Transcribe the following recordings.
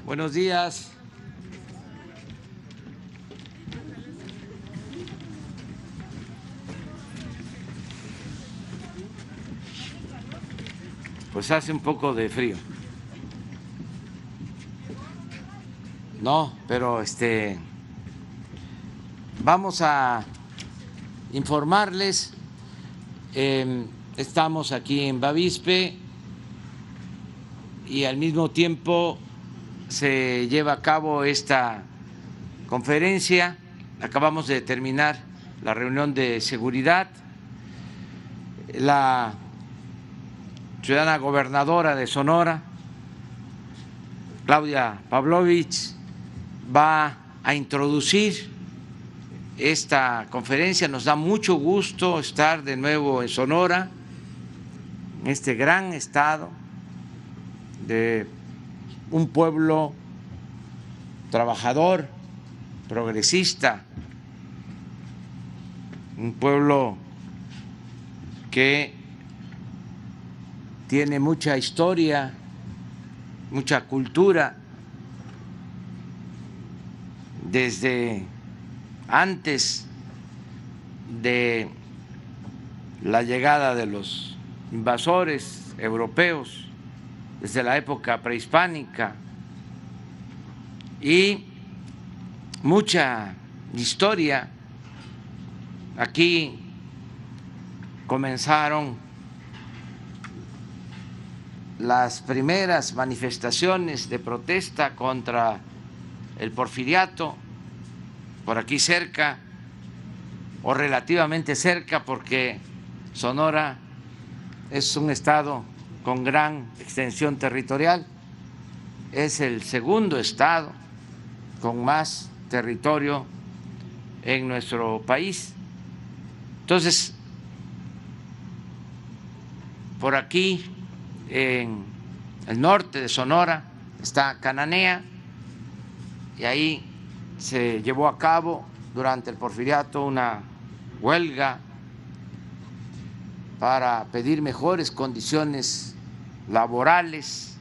Buenos días. Pues hace un poco de frío. No, pero vamos a informarles. Estamos aquí en Bavispe y al mismo tiempo se lleva a cabo esta conferencia. Acabamos de terminar la reunión de seguridad. La ciudadana gobernadora de Sonora, Claudia Pavlovich, va a introducir esta conferencia. Nos da mucho gusto estar de nuevo en Sonora, en este gran estado de un pueblo trabajador, progresista, un pueblo que tiene mucha historia, mucha cultura, desde antes de la llegada de los invasores europeos, desde la época prehispánica, y mucha historia. Aquí comenzaron las primeras manifestaciones de protesta contra el porfiriato, por aquí cerca o relativamente cerca, porque Sonora es un estado con gran extensión territorial, es el segundo estado con más territorio en nuestro país. Entonces, por aquí en el norte de Sonora está Cananea, y ahí se llevó a cabo durante el porfiriato una huelga para pedir mejores condiciones laborales,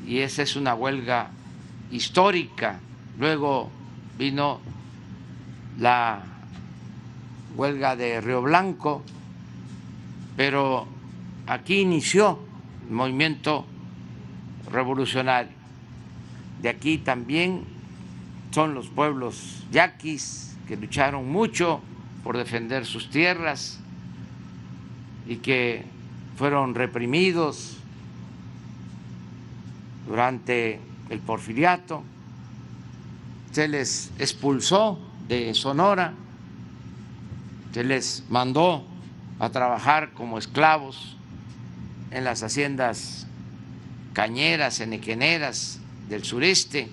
y esa es una huelga histórica. Luego vino la huelga de Río Blanco, pero aquí inició el movimiento revolucionario. De aquí también son los pueblos yaquis, que lucharon mucho por defender sus tierras y que fueron reprimidos durante el porfiriato. Se les expulsó de Sonora, se les mandó a trabajar como esclavos en las haciendas cañeras, enequeneras del sureste.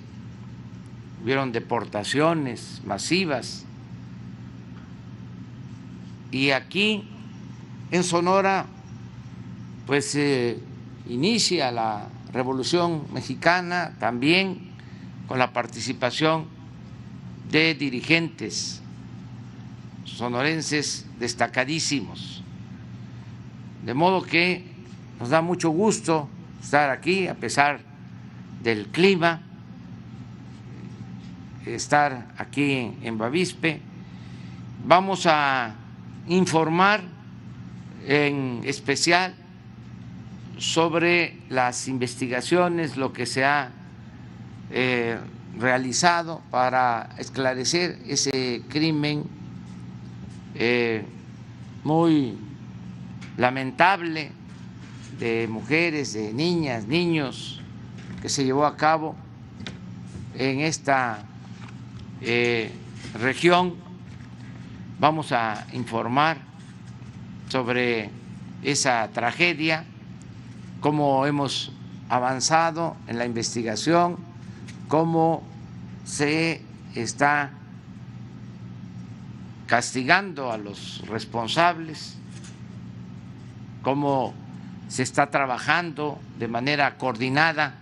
Hubieron deportaciones masivas, y aquí en Sonora pues se inicia la Revolución Mexicana, también con la participación de dirigentes sonorenses destacadísimos. De modo que nos da mucho gusto estar aquí, a pesar del clima, estar aquí en Bavispe. Vamos a informar en especial sobre las investigaciones, lo que se ha realizado para esclarecer ese crimen muy lamentable de mujeres, de niñas, niños, que se llevó a cabo en esta región. Vamos a informar sobre esa tragedia, cómo hemos avanzado en la investigación, cómo se está castigando a los responsables, cómo se está trabajando de manera coordinada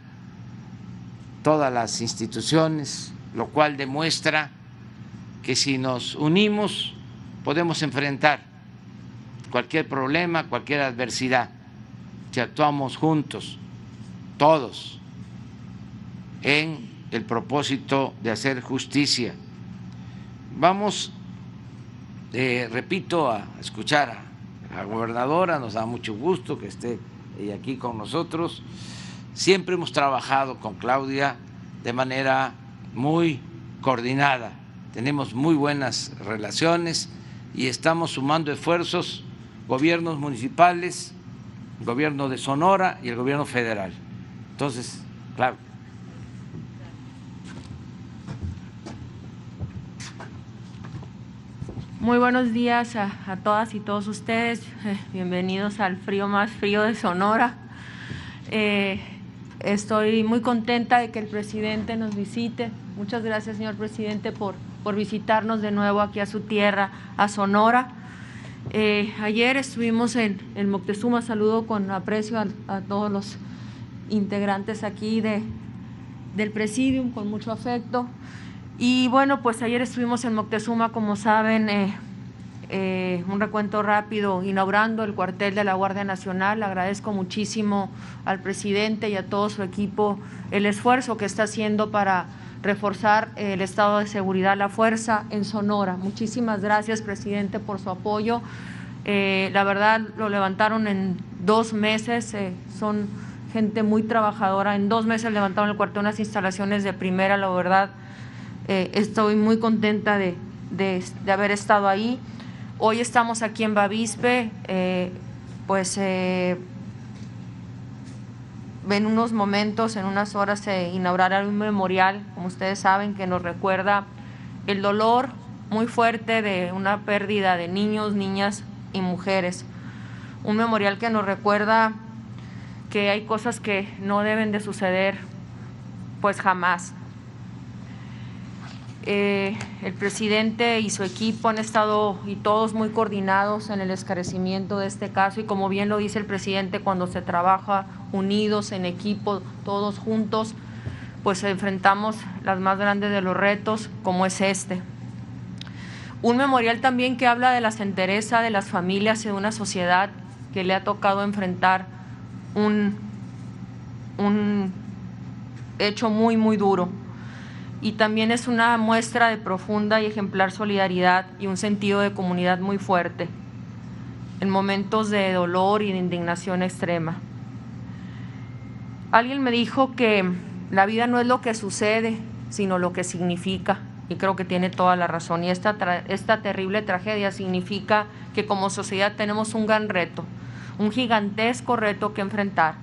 todas las instituciones, lo cual demuestra que si nos unimos podemos enfrentar cualquier problema, cualquier adversidad, si actuamos juntos, todos, en el propósito de hacer justicia. Vamos, repito, a escuchar a la gobernadora. Nos da mucho gusto que esté ella aquí con nosotros. Siempre hemos trabajado con Claudia de manera muy coordinada, tenemos muy buenas relaciones y estamos sumando esfuerzos, gobiernos municipales, el gobierno de Sonora y el gobierno federal. Entonces, claro. Muy buenos días a todas y todos ustedes, bienvenidos al frío más frío de Sonora. Estoy muy contenta de que el presidente nos visite. Muchas gracias, señor presidente, por visitarnos de nuevo aquí a su tierra, a Sonora. Ayer estuvimos en Moctezuma. Saludo con aprecio a todos los integrantes aquí del Presidium, con mucho afecto. Y bueno, pues ayer estuvimos en Moctezuma, como saben, un recuento rápido, inaugurando el cuartel de la Guardia Nacional. Agradezco muchísimo al presidente y a todo su equipo el esfuerzo que está haciendo para reforzar el estado de seguridad, la fuerza en Sonora. Muchísimas gracias, presidente, por su apoyo. La verdad, lo levantaron en 2 meses, son gente muy trabajadora. En 2 meses levantaron el cuartel, unas instalaciones de primera, la verdad. Estoy muy contenta de haber estado ahí. Hoy estamos aquí en Bavispe, en unos momentos, en unas horas se inaugurará un memorial, como ustedes saben, que nos recuerda el dolor muy fuerte de una pérdida de niños, niñas y mujeres. Un memorial que nos recuerda que hay cosas que no deben de suceder, pues jamás. El presidente y su equipo han estado, y todos, muy coordinados en el esclarecimiento de este caso, y como bien lo dice el presidente, cuando se trabaja unidos, en equipo, todos juntos, pues enfrentamos las más grandes de los retos, como es este. Un memorial también que habla de la entereza de las familias y de una sociedad que le ha tocado enfrentar un hecho muy, muy duro. Y también es una muestra de profunda y ejemplar solidaridad y un sentido de comunidad muy fuerte en momentos de dolor y de indignación extrema. Alguien me dijo que la vida no es lo que sucede, sino lo que significa, y creo que tiene toda la razón. Y esta terrible tragedia significa que como sociedad tenemos un gran reto, un gigantesco reto que enfrentar.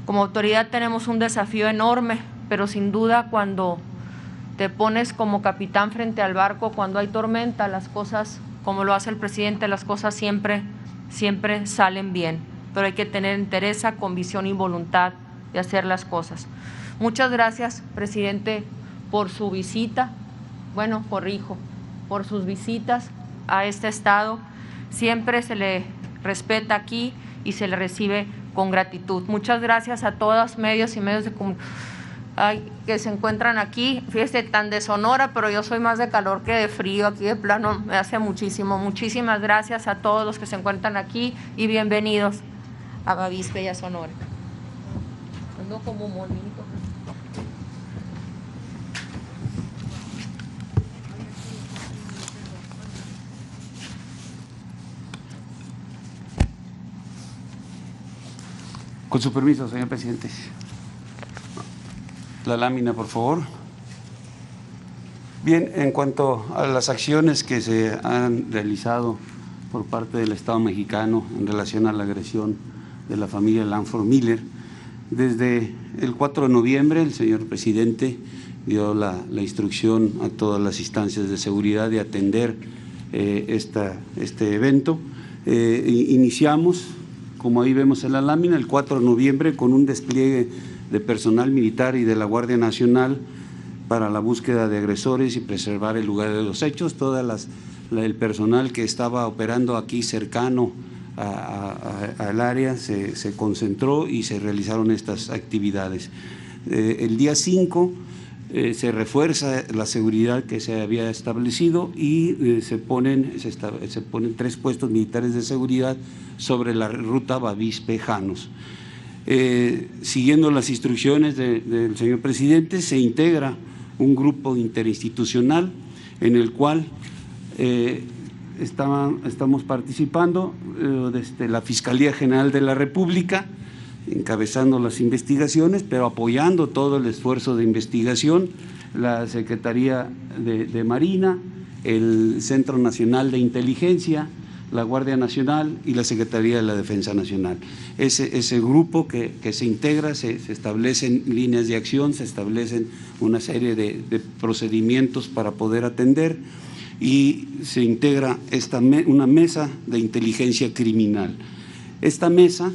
Como autoridad tenemos un desafío enorme, pero sin duda cuando te pones como capitán frente al barco, cuando hay tormenta, las cosas, como lo hace el presidente, las cosas siempre salen bien, pero hay que tener entereza, convicción y voluntad de hacer las cosas. Muchas gracias, presidente, por su visita, por sus visitas a este estado. Siempre se le respeta aquí y se le recibe con gratitud. Muchas gracias a todos medios y medios de comunicación que se encuentran aquí. Fíjese, tan de Sonora, pero yo soy más de calor que de frío. Aquí de plano me hace muchísimo. Muchísimas gracias a todos los que se encuentran aquí y bienvenidos a Bavispe y a Sonora. Ando como monito. Con su permiso, señor presidente. La lámina, por favor. Bien, en cuanto a las acciones que se han realizado por parte del Estado mexicano en relación a la agresión de la familia Langford Miller, desde el 4 de noviembre el señor presidente dio la instrucción a todas las instancias de seguridad de atender este evento. Iniciamos, como ahí vemos en la lámina, el 4 de noviembre con un despliegue de personal militar y de la Guardia Nacional para la búsqueda de agresores y preservar el lugar de los hechos. El personal que estaba operando aquí cercano al área se concentró y se realizaron estas actividades. El día 5 se refuerza la seguridad que se había establecido y se ponen 3 puestos militares de seguridad sobre la ruta Bavispe-Janos. Siguiendo las instrucciones del señor presidente, se integra un grupo interinstitucional en el cual estamos participando desde la Fiscalía General de la República, encabezando las investigaciones, pero apoyando todo el esfuerzo de investigación, la Secretaría de Marina, el Centro Nacional de Inteligencia, la Guardia Nacional y la Secretaría de la Defensa Nacional. Ese grupo que se integra, se establecen líneas de acción, se establecen una serie de procedimientos para poder atender y se integra una mesa de inteligencia criminal. Esta mesa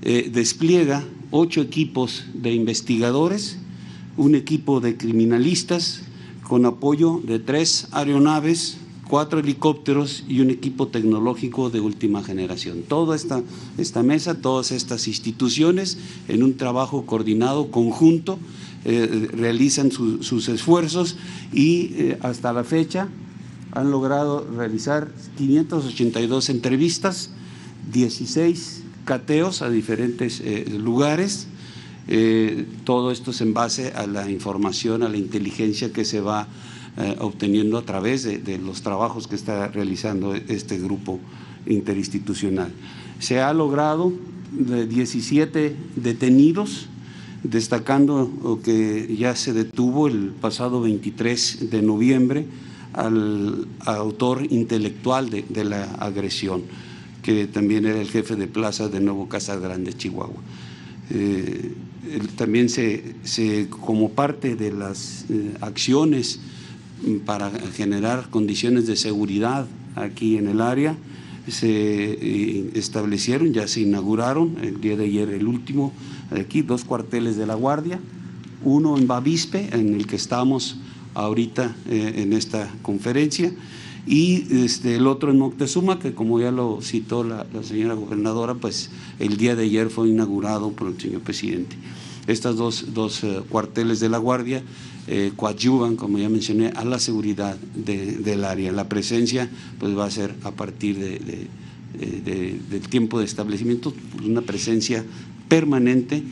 despliega 8 equipos de investigadores, un equipo de criminalistas con apoyo de 3 aeronaves, 4 helicópteros y un equipo tecnológico de última generación. Toda esta mesa, todas estas instituciones, en un trabajo coordinado, conjunto, realizan sus esfuerzos y hasta la fecha han logrado realizar 582 entrevistas, 16 cateos a diferentes lugares. Todo esto es en base a la información, a la inteligencia que se va obteniendo a través de los trabajos que está realizando este grupo interinstitucional. Se ha logrado 17 detenidos, destacando que ya se detuvo el pasado 23 de noviembre al autor intelectual de la agresión, que también era el jefe de plaza de Nuevo Casa Grande, Chihuahua. También como parte de las acciones para generar condiciones de seguridad aquí en el área, se establecieron, ya se inauguraron el día de ayer el último, aquí 2 cuarteles de la Guardia, uno en Bavispe, en el que estamos ahorita en esta conferencia, y el otro en Moctezuma, que como ya lo citó la señora gobernadora, pues el día de ayer fue inaugurado por el señor presidente. Estas dos cuarteles de la Guardia coadyuvan, como ya mencioné, a la seguridad del área. La presencia pues va a ser a partir del tiempo de establecimiento, una presencia permanente,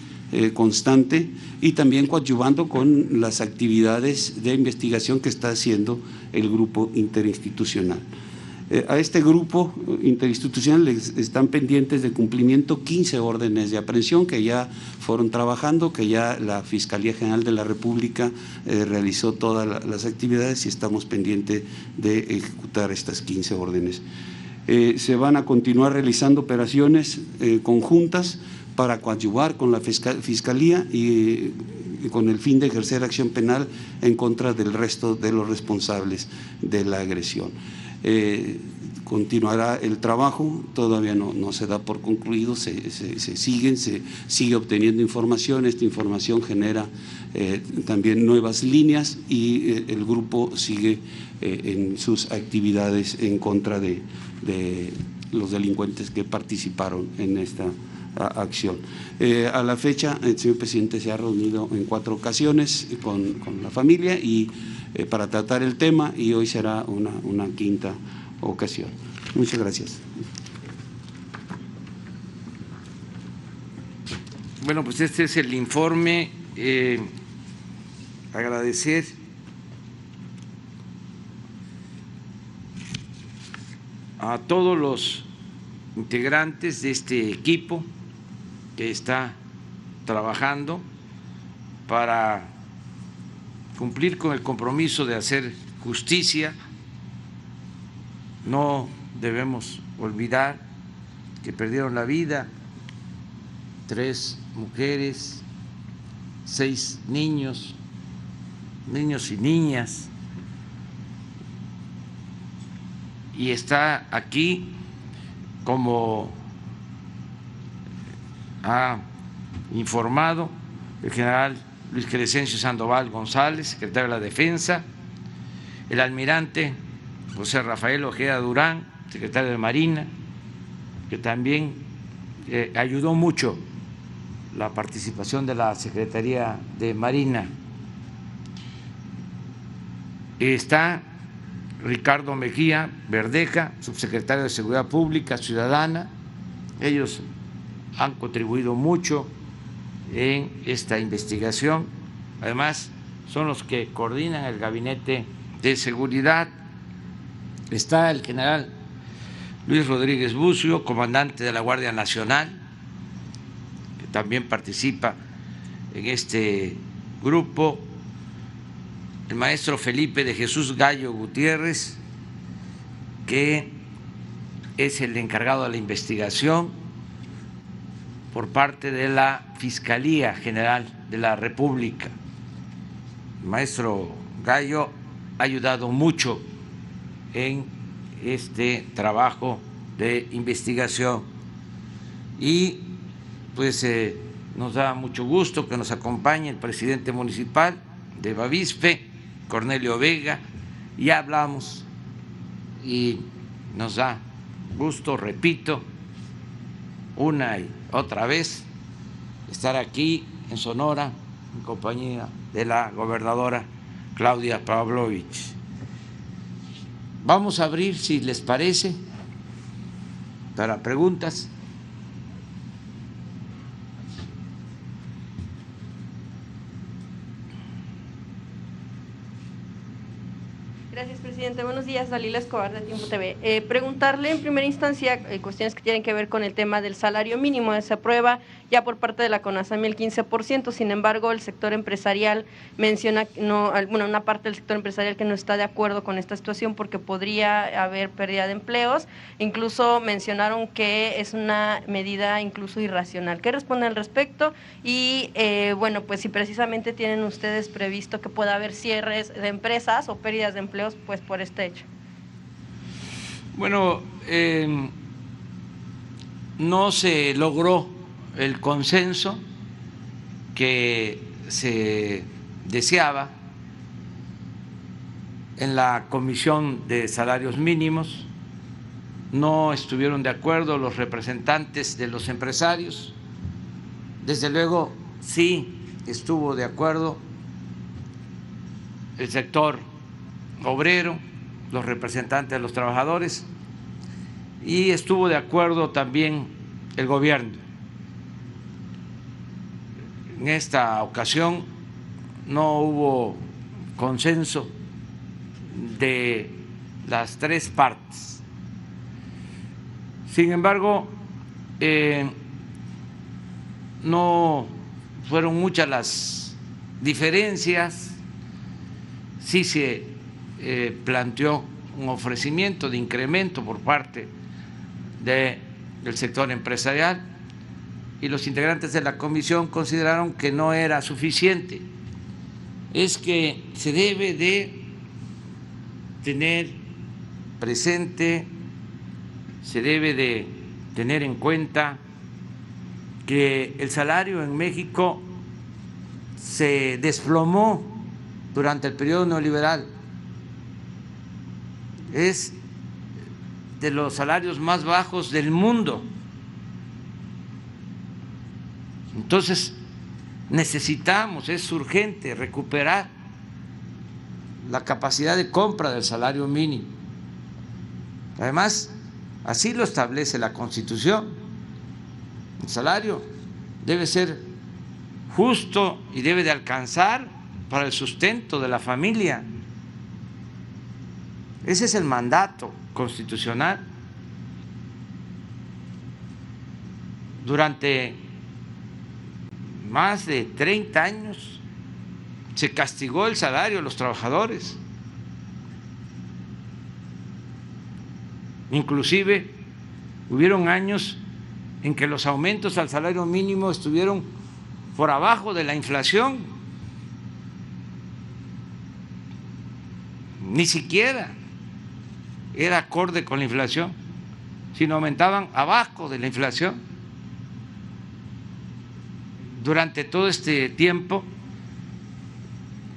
constante, y también coadyuvando con las actividades de investigación que está haciendo el grupo interinstitucional. A este grupo interinstitucional les están pendientes de cumplimiento 15 órdenes de aprehensión que ya fueron trabajando, que ya la Fiscalía General de la República realizó todas las actividades y estamos pendientes de ejecutar estas 15 órdenes. Se van a continuar realizando operaciones conjuntas para coadyuvar con la Fiscalía y con el fin de ejercer acción penal en contra del resto de los responsables de la agresión. Continuará el trabajo, todavía no se da por concluido, se sigue obteniendo información, esta información genera también nuevas líneas y el grupo sigue en sus actividades en contra de los delincuentes que participaron en esta acción. A la fecha, el señor presidente se ha reunido en 4 ocasiones con la familia y para tratar el tema, y hoy será una quinta ocasión. Muchas gracias. Bueno, pues este es el informe. Agradecer a todos los integrantes de este equipo que está trabajando para cumplir con el compromiso de hacer justicia. No debemos olvidar que perdieron la vida 3 mujeres, 6 niños y niñas, y está aquí, como ha informado el general Luis Crescencio Sandoval González, secretario de la Defensa, el almirante José Rafael Ojeda Durán, secretario de Marina, que también ayudó mucho la participación de la Secretaría de Marina. Está Ricardo Mejía Verdeja, subsecretario de Seguridad Pública Ciudadana. Ellos han contribuido mucho en esta investigación. Además, son los que coordinan el Gabinete de Seguridad. Está el general Luis Rodríguez Bucio, comandante de la Guardia Nacional, que también participa en este grupo, el maestro Felipe de Jesús Gallo Gutiérrez, que es el encargado de la investigación por parte de la Fiscalía General de la República. El maestro Gallo ha ayudado mucho en este trabajo de investigación y pues nos da mucho gusto que nos acompañe el presidente municipal de Bavispe, Cornelio Vega. Ya hablamos y nos da gusto, repito, una y otra vez, estar aquí en Sonora en compañía de la gobernadora Claudia Pavlovich. Vamos a abrir, si les parece, para preguntas. Gracias, presidente. Buenos días, Dalila Escobar de Tiempo TV. Preguntarle en primera instancia cuestiones que tienen que ver con el tema del salario mínimo. Se aprueba ya por parte de la CONASAMI el 15%, sin embargo el sector empresarial menciona, una parte del sector empresarial que no está de acuerdo con esta situación porque podría haber pérdida de empleos. Incluso mencionaron que es una medida incluso irracional. ¿Qué responden al respecto? Y bueno, pues si precisamente tienen ustedes previsto que pueda haber cierres de empresas o pérdidas de empleos pues por este hecho. Bueno, no se logró el consenso que se deseaba en la Comisión de Salarios Mínimos. No estuvieron de acuerdo los representantes de los empresarios. Desde luego, sí estuvo de acuerdo el sector obrero, los representantes de los trabajadores, y estuvo de acuerdo también el gobierno. En esta ocasión no hubo consenso de las tres partes. Sin embargo, no fueron muchas las diferencias. Sí se planteó un ofrecimiento de incremento por parte del sector empresarial y los integrantes de la comisión consideraron que no era suficiente. Es que se debe de tener presente, se debe de tener en cuenta que el salario en México se desplomó durante el periodo neoliberal. Es de los salarios más bajos del mundo. Entonces, necesitamos, es urgente recuperar la capacidad de compra del salario mínimo. Además, así lo establece la Constitución. El salario debe ser justo y debe de alcanzar para el sustento de la familia. Ese es el mandato constitucional. Durante más de 30 años se castigó el salario de los trabajadores. Inclusive hubieron años en que los aumentos al salario mínimo estuvieron por abajo de la inflación. Ni siquiera era acorde con la inflación, sino aumentaban abajo de la inflación. Durante todo este tiempo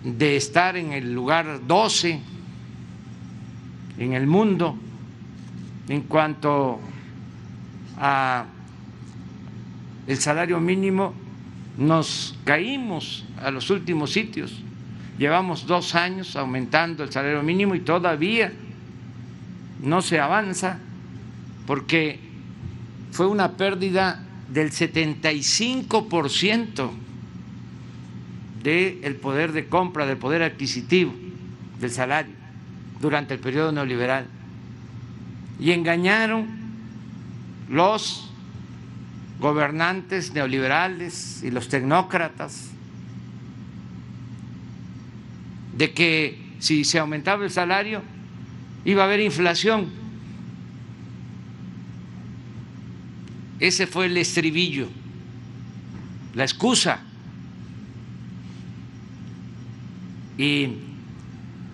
de estar en el lugar 12 en el mundo en cuanto a el salario mínimo, nos caímos a los últimos sitios. Llevamos 2 años aumentando el salario mínimo y todavía no se avanza porque fue una pérdida del 75% del poder de compra, del poder adquisitivo, del salario, durante el periodo neoliberal. Y engañaron los gobernantes neoliberales y los tecnócratas de que si se aumentaba el salario iba a haber inflación. Ese fue el estribillo, la excusa. Y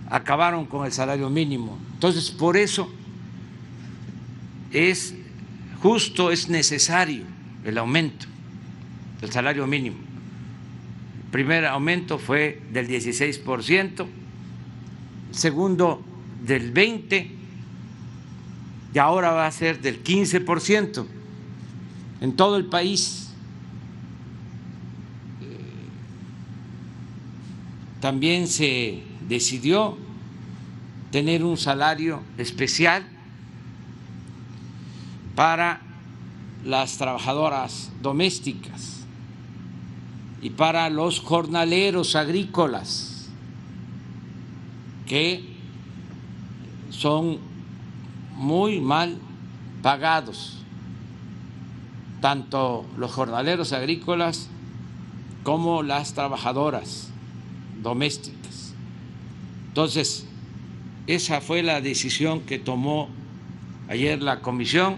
acabaron con el salario mínimo. Entonces, por eso es justo, es necesario el aumento del salario mínimo. El primer aumento fue del 16%, el segundo del 20% y ahora va a ser del 15% en todo el país. También se decidió tener un salario especial para las trabajadoras domésticas y para los jornaleros agrícolas, que son muy mal pagados, tanto los jornaleros agrícolas como las trabajadoras domésticas. Entonces, esa fue la decisión que tomó ayer la comisión.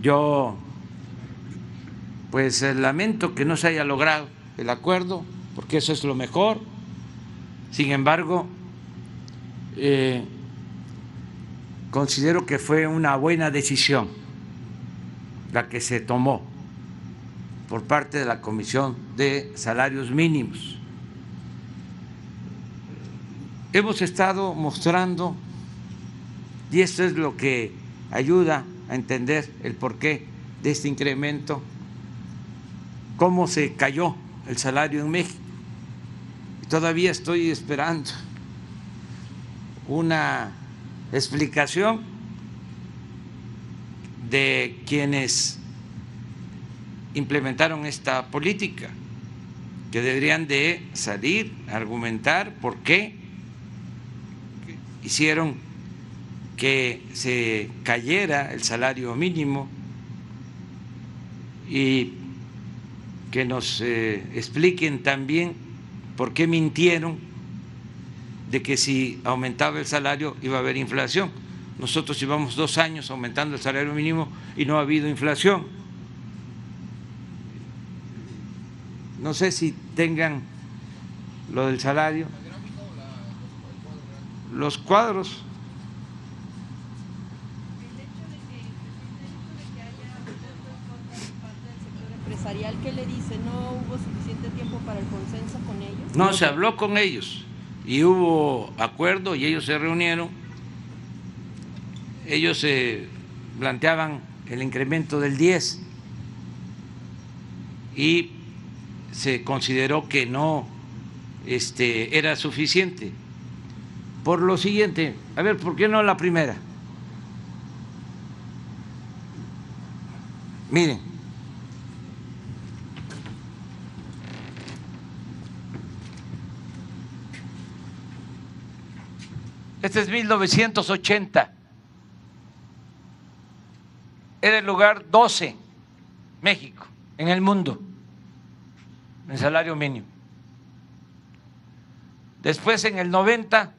Yo pues lamento que no se haya logrado el acuerdo, porque eso es lo mejor. Sin embargo, considero que fue una buena decisión la que se tomó por parte de la Comisión de Salarios Mínimos. Hemos estado mostrando, y esto es lo que ayuda a entender el porqué de este incremento, cómo se cayó el salario en México. Y todavía estoy esperando una explicación de quienes implementaron esta política, que deberían de salir a argumentar por qué hicieron que se cayera el salario mínimo y que nos expliquen también por qué mintieron de que si aumentaba el salario iba a haber inflación. Nosotros llevamos 2 años aumentando el salario mínimo y no ha habido inflación. No sé si tengan lo del salario, los cuadros. Empresarial, ¿qué le dice? ¿No hubo suficiente tiempo para el consenso con ellos? No, se habló con ellos y hubo acuerdo y ellos se reunieron. Ellos planteaban el incremento del 10 y se consideró que no era suficiente. Por lo siguiente, a ver, ¿por qué no la primera? Miren, este es 1980, era el lugar 12, México, en el mundo, en salario mínimo. Después, en el 90,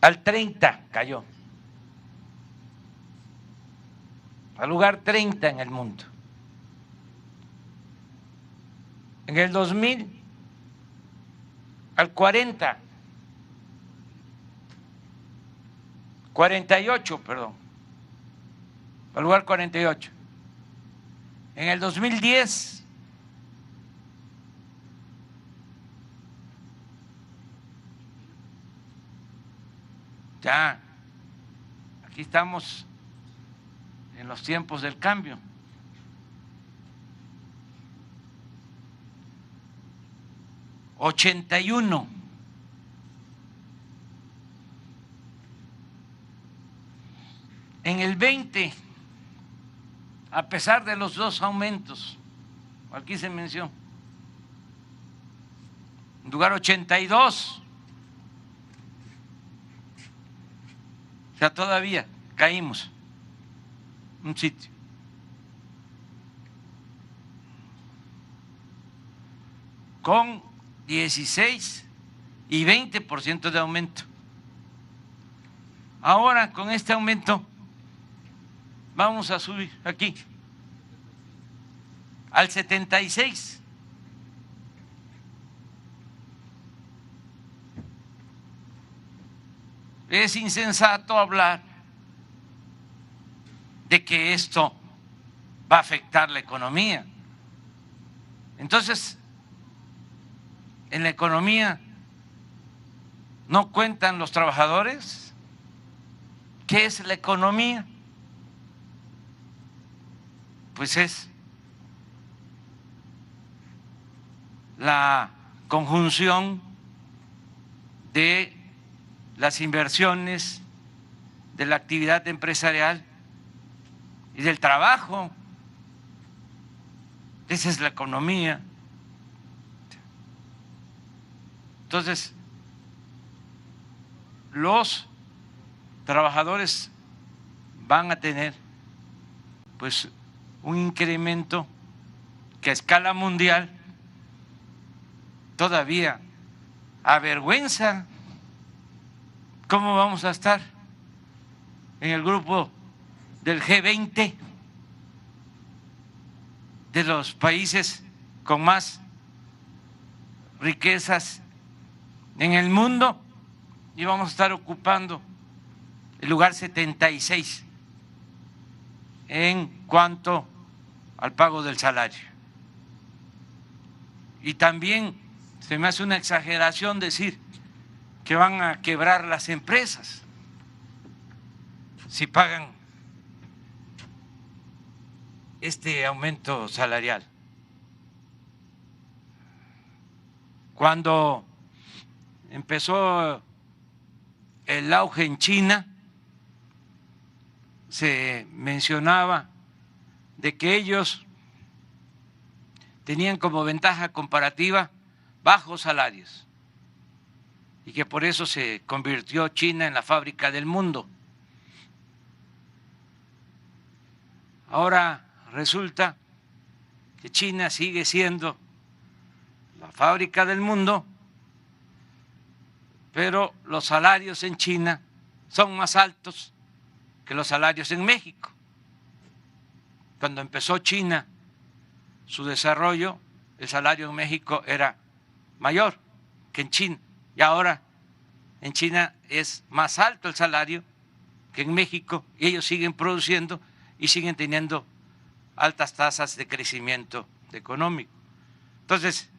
al 30 cayó, al lugar 30 en el mundo. En el 2000, al 48, perdón, al lugar 48. En el 2010, ya, aquí estamos en los tiempos del cambio. '81. En el 20, a pesar de los dos aumentos, aquí se mencionó, en lugar 82, o sea, todavía caímos un sitio. Con 16 y 20% de aumento. Ahora, con este aumento, vamos a subir aquí al 76. Es insensato hablar de que esto va a afectar la economía. Entonces, en la economía no cuentan los trabajadores. ¿Qué es la economía? Pues es la conjunción de las inversiones, de la actividad empresarial y del trabajo. Esa es la economía. Entonces, los trabajadores van a tener pues un incremento que a escala mundial todavía avergüenza. ¿Cómo vamos a estar en el grupo del G20 de los países con más riquezas en el mundo y vamos a estar ocupando el lugar 76 en cuanto al pago del salario? Y también se me hace una exageración decir que van a quebrar las empresas si pagan este aumento salarial. Cuando empezó el auge en China, se mencionaba de que ellos tenían como ventaja comparativa bajos salarios y que por eso se convirtió China en la fábrica del mundo. Ahora resulta que China sigue siendo la fábrica del mundo, pero los salarios en China son más altos que los salarios en México. Cuando empezó China su desarrollo, el salario en México era mayor que en China, y ahora en China es más alto el salario que en México, y ellos siguen produciendo y siguen teniendo altas tasas de crecimiento económico. Entonces,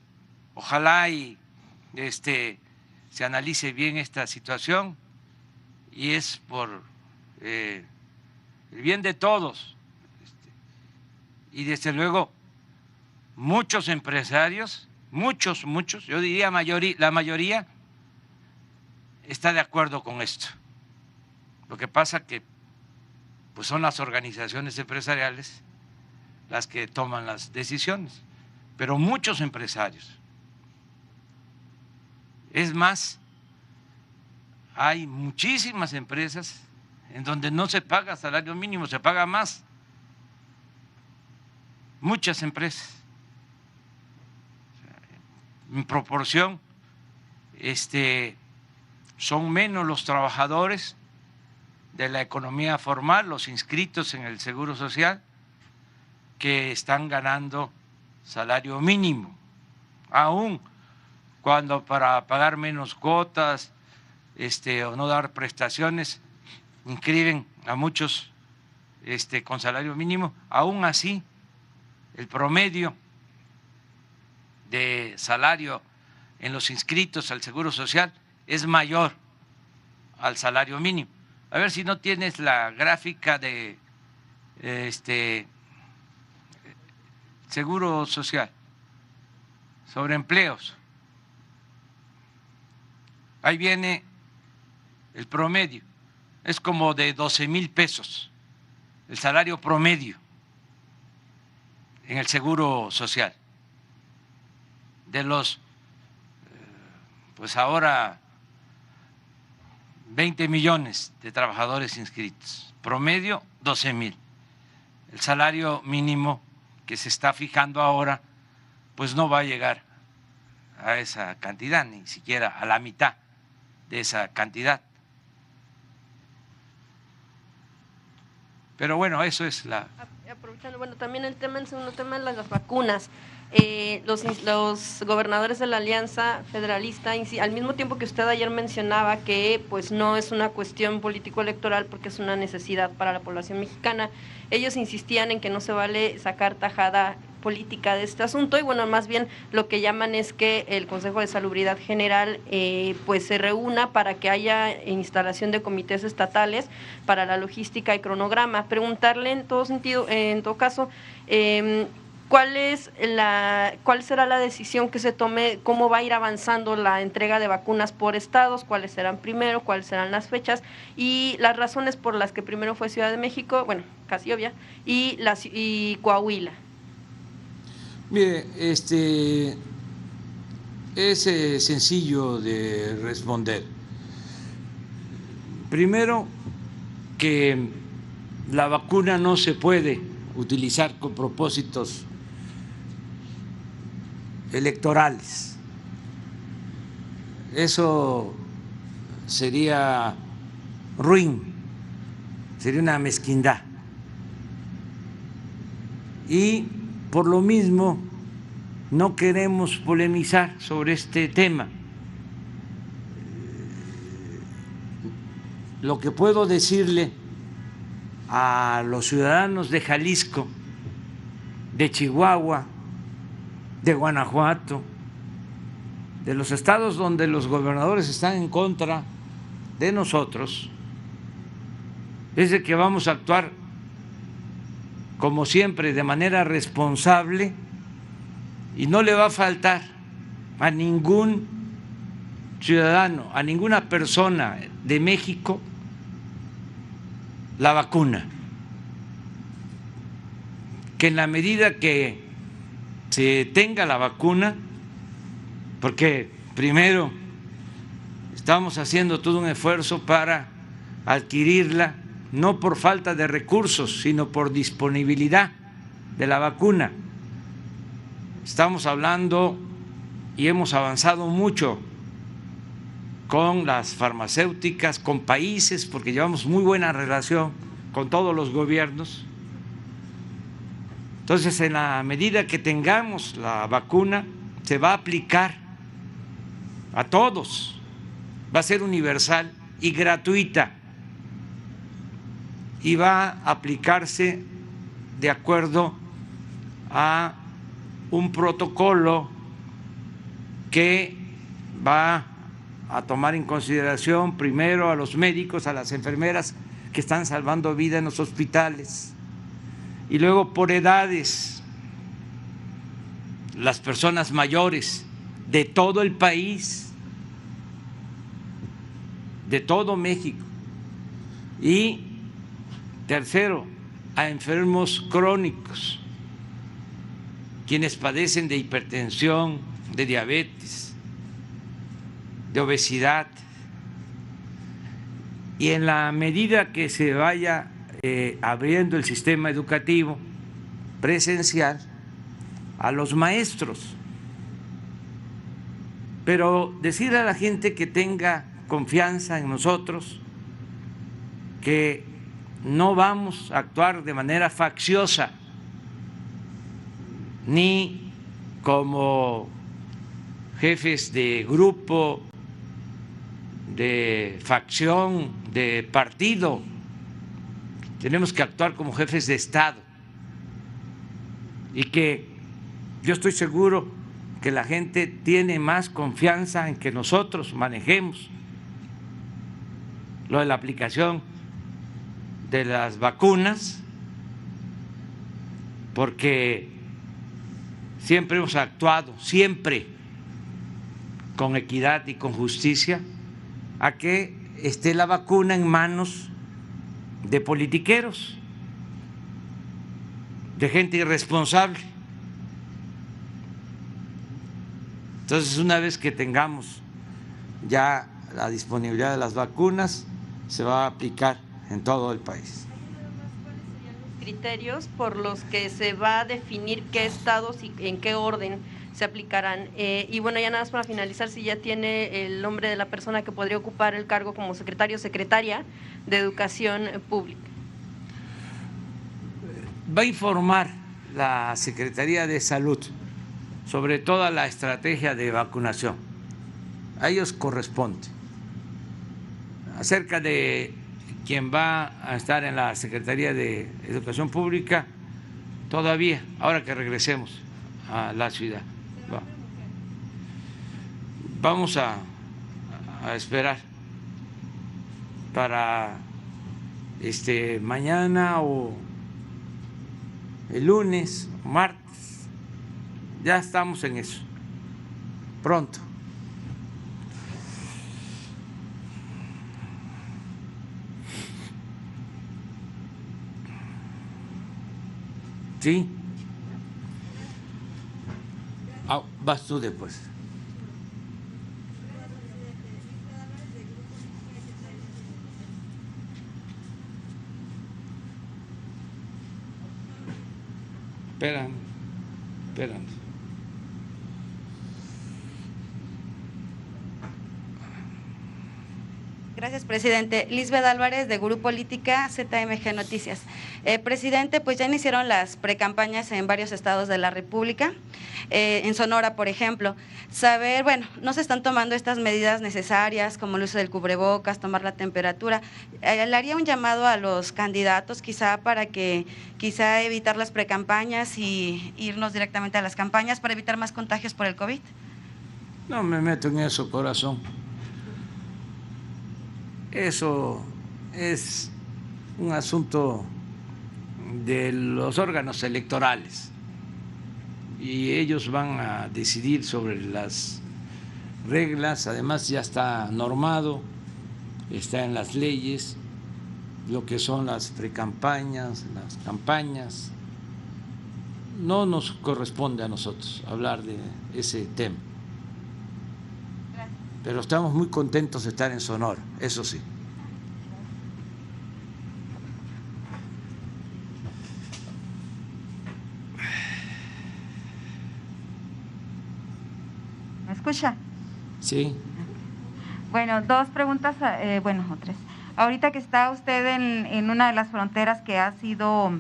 ojalá y se analice bien esta situación, y es por el bien de todos. Y desde luego muchos empresarios, muchos, yo diría la mayoría está de acuerdo con esto. Lo que pasa que pues son las organizaciones empresariales las que toman las decisiones, pero muchos empresarios. Es más, hay muchísimas empresas en donde no se paga salario mínimo, se paga más. Muchas empresas. En proporción, son menos los trabajadores de la economía formal, los inscritos en el Seguro Social, que están ganando salario mínimo, aún cuando para pagar menos cuotas o no dar prestaciones inscriben a muchos con salario mínimo. Aún así, el promedio de salario en los inscritos al Seguro Social es mayor al salario mínimo. A ver si no tienes la gráfica de Seguro Social sobre empleos. Ahí viene el promedio, es como de 12,000 pesos el salario promedio en el Seguro Social. De los, pues ahora, 20 millones de trabajadores inscritos, promedio 12,000. El salario mínimo que se está fijando ahora, pues no va a llegar a esa cantidad, ni siquiera a la mitad de esa cantidad. Pero bueno, eso es la… Aprovechando, bueno, también el segundo tema de las vacunas. Los gobernadores de la Alianza Federalista, al mismo tiempo que usted ayer mencionaba que pues no es una cuestión político-electoral porque es una necesidad para la población mexicana, ellos insistían en que no se vale sacar tajada política de este asunto y bueno, más bien lo que llaman es que el Consejo de Salubridad General pues se reúna para que haya instalación de comités estatales para la logística y cronograma. Preguntarle en todo caso, ¿cuál será la decisión que se tome? ¿Cómo va a ir avanzando la entrega de vacunas por estados? ¿Cuáles serán primero? ¿Cuáles serán las fechas? Y las razones por las que primero fue Ciudad de México, bueno, casi obvia, y Coahuila. Mire, es sencillo de responder. Primero, que la vacuna no se puede utilizar con propósitos electorales. Eso sería ruin, sería una mezquindad. Y por lo mismo no queremos polemizar sobre este tema. Lo que puedo decirle a los ciudadanos de Jalisco, de Chihuahua, de Guanajuato, de los estados donde los gobernadores están en contra de nosotros, es de que vamos a actuar como siempre de manera responsable y no le va a faltar a ningún ciudadano, a ninguna persona de México la vacuna. Que en la medida que se tenga la vacuna, porque primero estamos haciendo todo un esfuerzo para adquirirla, no por falta de recursos, sino por disponibilidad de la vacuna. Estamos hablando y hemos avanzado mucho con las farmacéuticas, con países, porque llevamos muy buena relación con todos los gobiernos. Entonces, en la medida que tengamos la vacuna, se va a aplicar a todos, va a ser universal y gratuita, y va a aplicarse de acuerdo a un protocolo que va a tomar en consideración primero a los médicos, a las enfermeras que están salvando vida en los hospitales, y luego por edades, las personas mayores de todo el país, de todo México, y tercero, a enfermos crónicos, quienes padecen de hipertensión, de diabetes, de obesidad. Y en la medida que se vaya abriendo el sistema educativo presencial, a los maestros. Pero decirle a la gente que tenga confianza en nosotros, que no vamos a actuar de manera facciosa, ni como jefes de grupo, de facción, de partido. Tenemos que actuar como jefes de Estado, y que yo estoy seguro que la gente tiene más confianza en que nosotros manejemos lo de la aplicación de las vacunas, porque siempre hemos actuado, siempre con equidad y con justicia, a que esté la vacuna en manos de politiqueros de gente irresponsable. Entonces, una vez que tengamos ya la disponibilidad de las vacunas, se va a aplicar en todo el país. Criterios por los que se va a definir qué estados y en qué orden se aplicarán. Y bueno, ya nada más para finalizar, si ya tiene el nombre de la persona que podría ocupar el cargo como secretario o secretaria de Educación Pública. Va a informar la Secretaría de Salud sobre toda la estrategia de vacunación. A ellos corresponde. Acerca de quien va a estar en la Secretaría de Educación Pública, todavía, ahora que regresemos a la ciudad. Vamos a esperar para mañana o el lunes, martes, ya estamos en eso, pronto. Sí. Vas tú después. Esperan. Gracias, presidente. Lisbeth Álvarez, de Grupo Política ZMG Noticias. Presidente, pues ya iniciaron las precampañas en varios estados de la República, en Sonora, por ejemplo. Saber, bueno, no se están tomando estas medidas necesarias, como el uso del cubrebocas, tomar la temperatura. Le haría un llamado a los candidatos, quizá para que, evitar las precampañas y irnos directamente a las campañas para evitar más contagios por el COVID. No me meto en eso, corazón. Eso es un asunto de los órganos electorales y ellos van a decidir sobre las reglas. Además, ya está normado, está en las leyes lo que son las precampañas, las campañas. No nos corresponde a nosotros hablar de ese tema. Pero estamos muy contentos de estar en Sonora, eso sí. ¿Me escucha? Sí. Bueno, dos preguntas, o tres. Ahorita que está usted en una de las fronteras que ha sido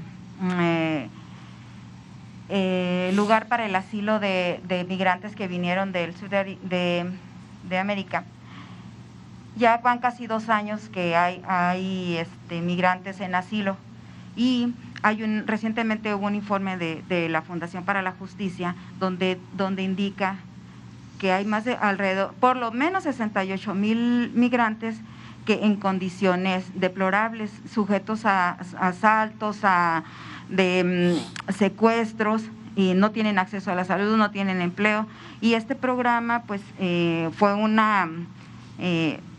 lugar para el asilo de migrantes que vinieron del sur de América. Ya van casi 2 años que hay migrantes en asilo y recientemente hubo un informe de la Fundación para la Justicia donde indica que hay más de alrededor, por lo menos 68,000 migrantes que en condiciones deplorables, sujetos a asaltos, secuestros, y no tienen acceso a la salud, no tienen empleo. Y este programa pues fue una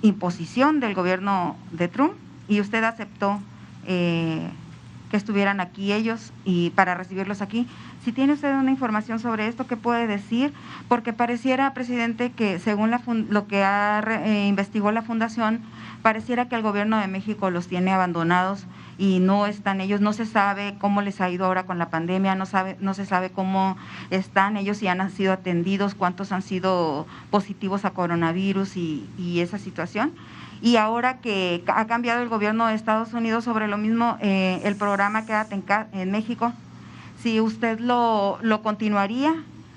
imposición del gobierno de Trump y usted aceptó que estuvieran aquí ellos y para recibirlos aquí. Si tiene usted una información sobre esto, ¿qué puede decir? Porque pareciera, presidente, que según lo que investigó la Fundación, pareciera que el gobierno de México los tiene abandonados y no están ellos, no se sabe cómo les ha ido ahora con la pandemia, no se sabe cómo están ellos, si han sido atendidos, cuántos han sido positivos a coronavirus y esa situación. Y ahora que ha cambiado el gobierno de Estados Unidos sobre lo mismo, el programa Quédate en México, si usted lo continuaría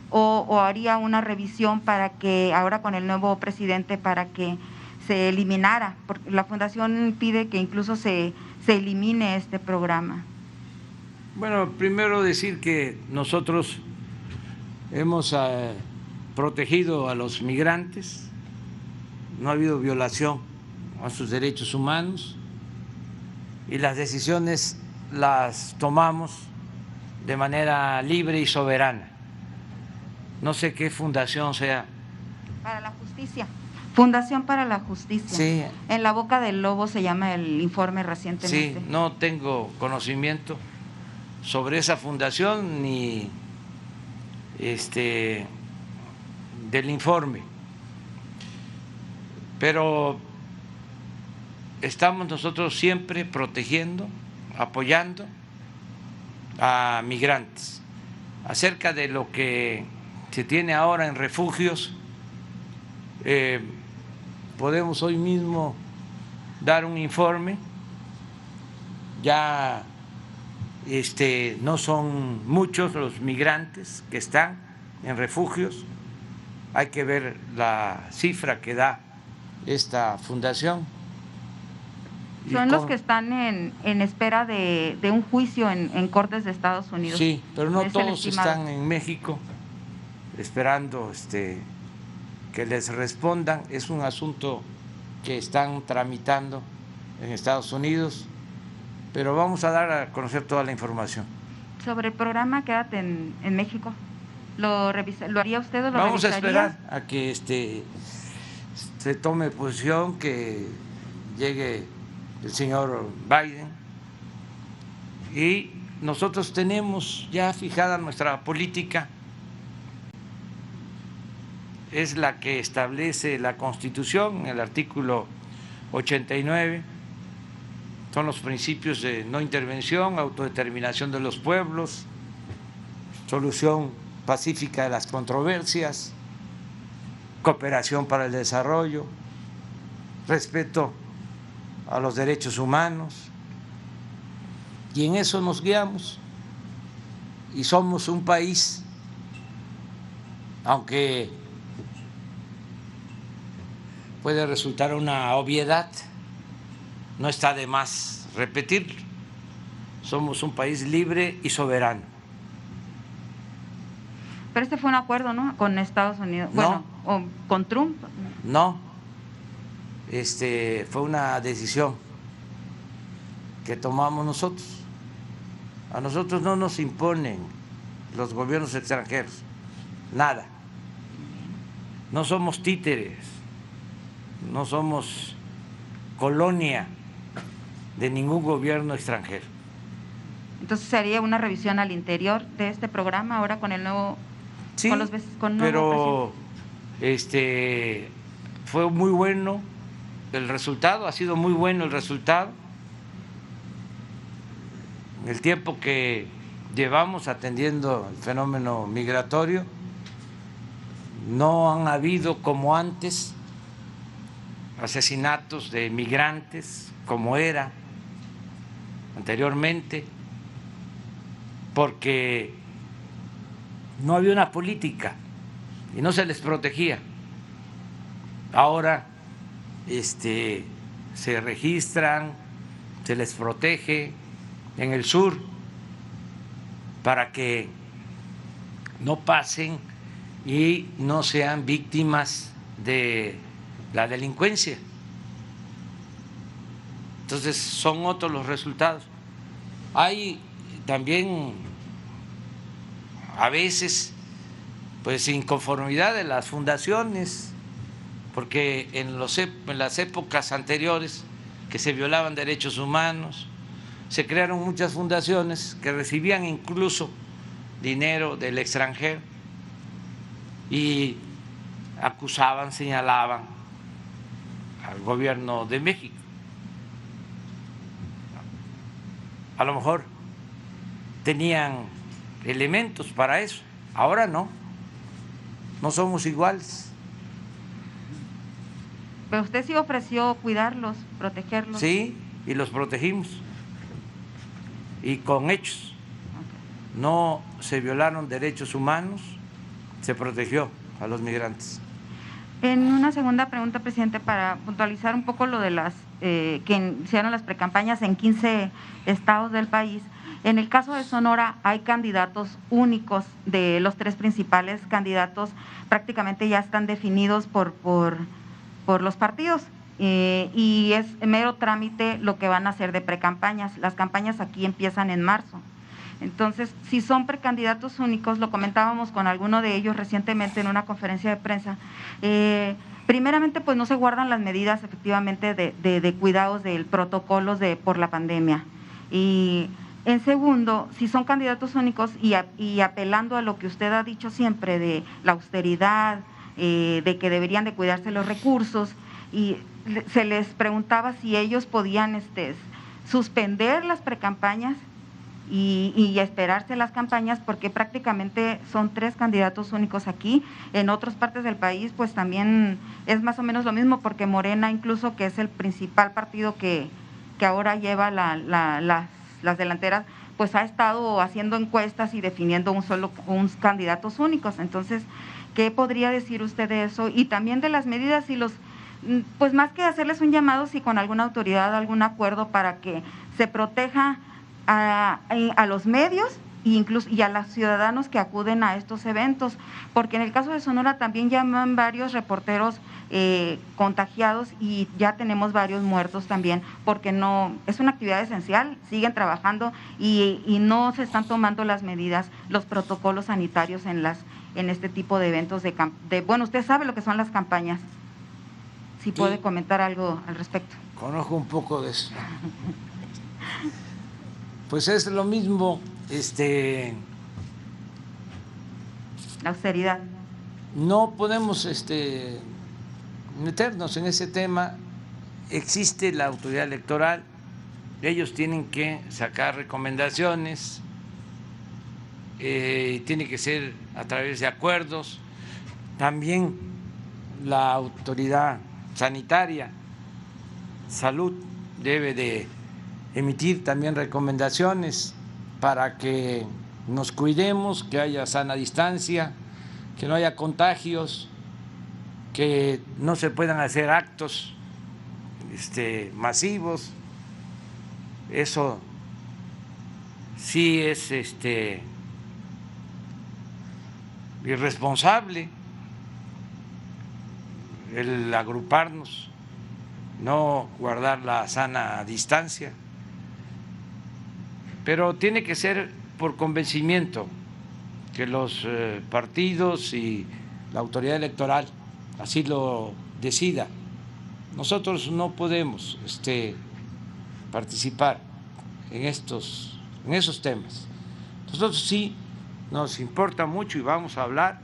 o haría una revisión para que ahora con el nuevo presidente para que se eliminara, porque la Fundación pide que incluso se elimine este programa. Bueno, primero decir que nosotros hemos protegido a los migrantes, no ha habido violación a sus derechos humanos y las decisiones las tomamos de manera libre y soberana. No sé qué fundación sea. Para la Justicia. Fundación para la Justicia. Sí. En la boca del lobo se llama el informe recientemente. Sí, no tengo conocimiento sobre esa fundación ni del informe, pero estamos nosotros siempre protegiendo, apoyando a migrantes. Acerca de lo que se tiene ahora en refugios, podemos hoy mismo dar un informe. Ya no son muchos los migrantes que están en refugios. Hay que ver la cifra que da esta fundación. Son los que están en espera de un juicio en cortes de Estados Unidos. Sí, pero no Es el todos estimado. están en México esperando que les respondan. Es un asunto que están tramitando en Estados Unidos, pero vamos a dar a conocer toda la información. Sobre el programa Quédate en México, ¿lo haría usted o lo Vamos a revisaría? esperar a que se tome posición, que llegue el señor Biden, y nosotros tenemos ya fijada nuestra política. Es la que establece la Constitución, el artículo 89, son los principios de no intervención, autodeterminación de los pueblos, solución pacífica de las controversias, cooperación para el desarrollo, respeto a los derechos humanos, y en eso nos guiamos. Y somos un país, aunque puede resultar una obviedad, no está de más repetirlo, somos un país libre y soberano. Pero este fue un acuerdo, ¿no?, con Estados Unidos. No. Bueno, o con Trump. No, fue una decisión que tomamos nosotros. A nosotros no nos imponen los gobiernos extranjeros, nada. No somos títeres, no somos colonia de ningún gobierno extranjero. Entonces sería una revisión al interior de este programa ahora con el nuevo. Sí, con el nuevo pero fue muy bueno el resultado, ha sido muy bueno el resultado. El tiempo que llevamos atendiendo el fenómeno migratorio, no han habido como antes asesinatos de migrantes como era anteriormente, porque no había una política y no se les protegía. Ahora se registran, se les protege en el sur para que no pasen y no sean víctimas de la delincuencia. Entonces son otros los resultados. Hay también a veces pues inconformidad de las fundaciones, porque en las épocas anteriores que se violaban derechos humanos, se crearon muchas fundaciones que recibían incluso dinero del extranjero y acusaban, señalaban al gobierno de México. A lo mejor tenían elementos para eso, ahora no somos iguales. Pero usted sí ofreció cuidarlos, protegerlos. Sí, y los protegimos, y con hechos. No se violaron derechos humanos, se protegió a los migrantes. En una segunda pregunta, presidente, para puntualizar un poco lo de las que hicieron las precampañas en 15 estados del país. En el caso de Sonora hay candidatos únicos, de los tres principales candidatos prácticamente ya están definidos por los partidos y es mero trámite lo que van a hacer de precampañas. Las campañas aquí empiezan en marzo. Entonces, si son precandidatos únicos, lo comentábamos con alguno de ellos recientemente en una conferencia de prensa, primeramente pues no se guardan las medidas efectivamente de cuidados del protocolos por la pandemia, y En segundo, si son candidatos únicos y apelando a lo que usted ha dicho siempre de la austeridad, de que deberían de cuidarse los recursos, y se les preguntaba si ellos podían suspender las precampañas y esperarse las campañas, porque prácticamente son 3 candidatos únicos aquí. En otras partes del país pues también es más o menos lo mismo, porque Morena, incluso, que es el principal partido que ahora lleva las delanteras, pues ha estado haciendo encuestas y definiendo unos candidatos únicos. Entonces, ¿qué podría decir usted de eso? Y también de las medidas y pues más que hacerles un llamado, si con alguna autoridad, algún acuerdo para que se proteja a los medios y a los ciudadanos que acuden a estos eventos, porque en el caso de Sonora también llaman varios reporteros contagiados y ya tenemos varios muertos también, porque no es una actividad esencial, siguen trabajando y no se están tomando las medidas, los protocolos sanitarios en este tipo de eventos bueno, usted sabe lo que son las campañas. Si puede comentar algo al respecto. Conozco un poco de eso. Pues es lo mismo, la austeridad. No podemos meternos en ese tema. Existe la autoridad electoral, ellos tienen que sacar recomendaciones, tiene que ser a través de acuerdos. También la autoridad sanitaria, salud, debe de emitir también recomendaciones para que nos cuidemos, que haya sana distancia, que no haya contagios, que no se puedan hacer actos masivos. Eso sí es irresponsable, el agruparnos, no guardar la sana distancia, pero tiene que ser por convencimiento, que los partidos y la autoridad electoral así lo decida. Nosotros no podemos participar en esos temas. Nosotros sí nos importa mucho y vamos a hablar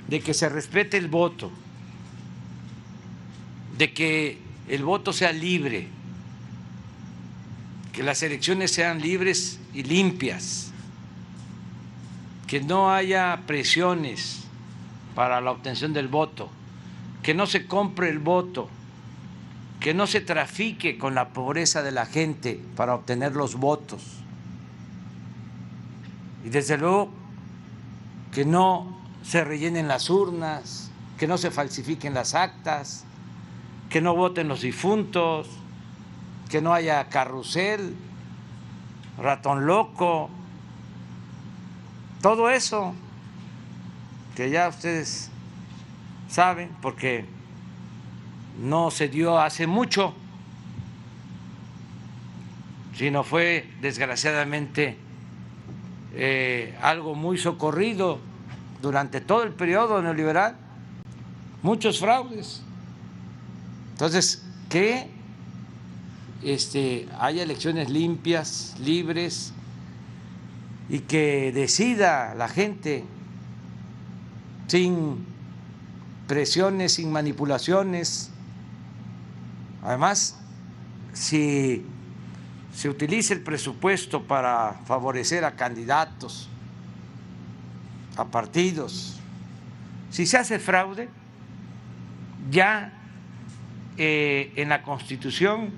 de que se respete el voto, de que el voto sea libre, que las elecciones sean libres y limpias, que no haya presiones para la obtención del voto, que no se compre el voto, que no se trafique con la pobreza de la gente para obtener los votos. Y desde luego que no se rellenen las urnas, que no se falsifiquen las actas, que no voten los difuntos, que no haya carrusel, ratón loco, todo eso que ya ustedes saben, porque no se dio hace mucho, sino fue desgraciadamente algo muy socorrido durante todo el periodo neoliberal, muchos fraudes. Entonces, que haya elecciones limpias, libres, y que decida la gente sin presiones, sin manipulaciones. Además, si se utiliza el presupuesto para favorecer a candidatos, a partidos, si se hace fraude, ya en la Constitución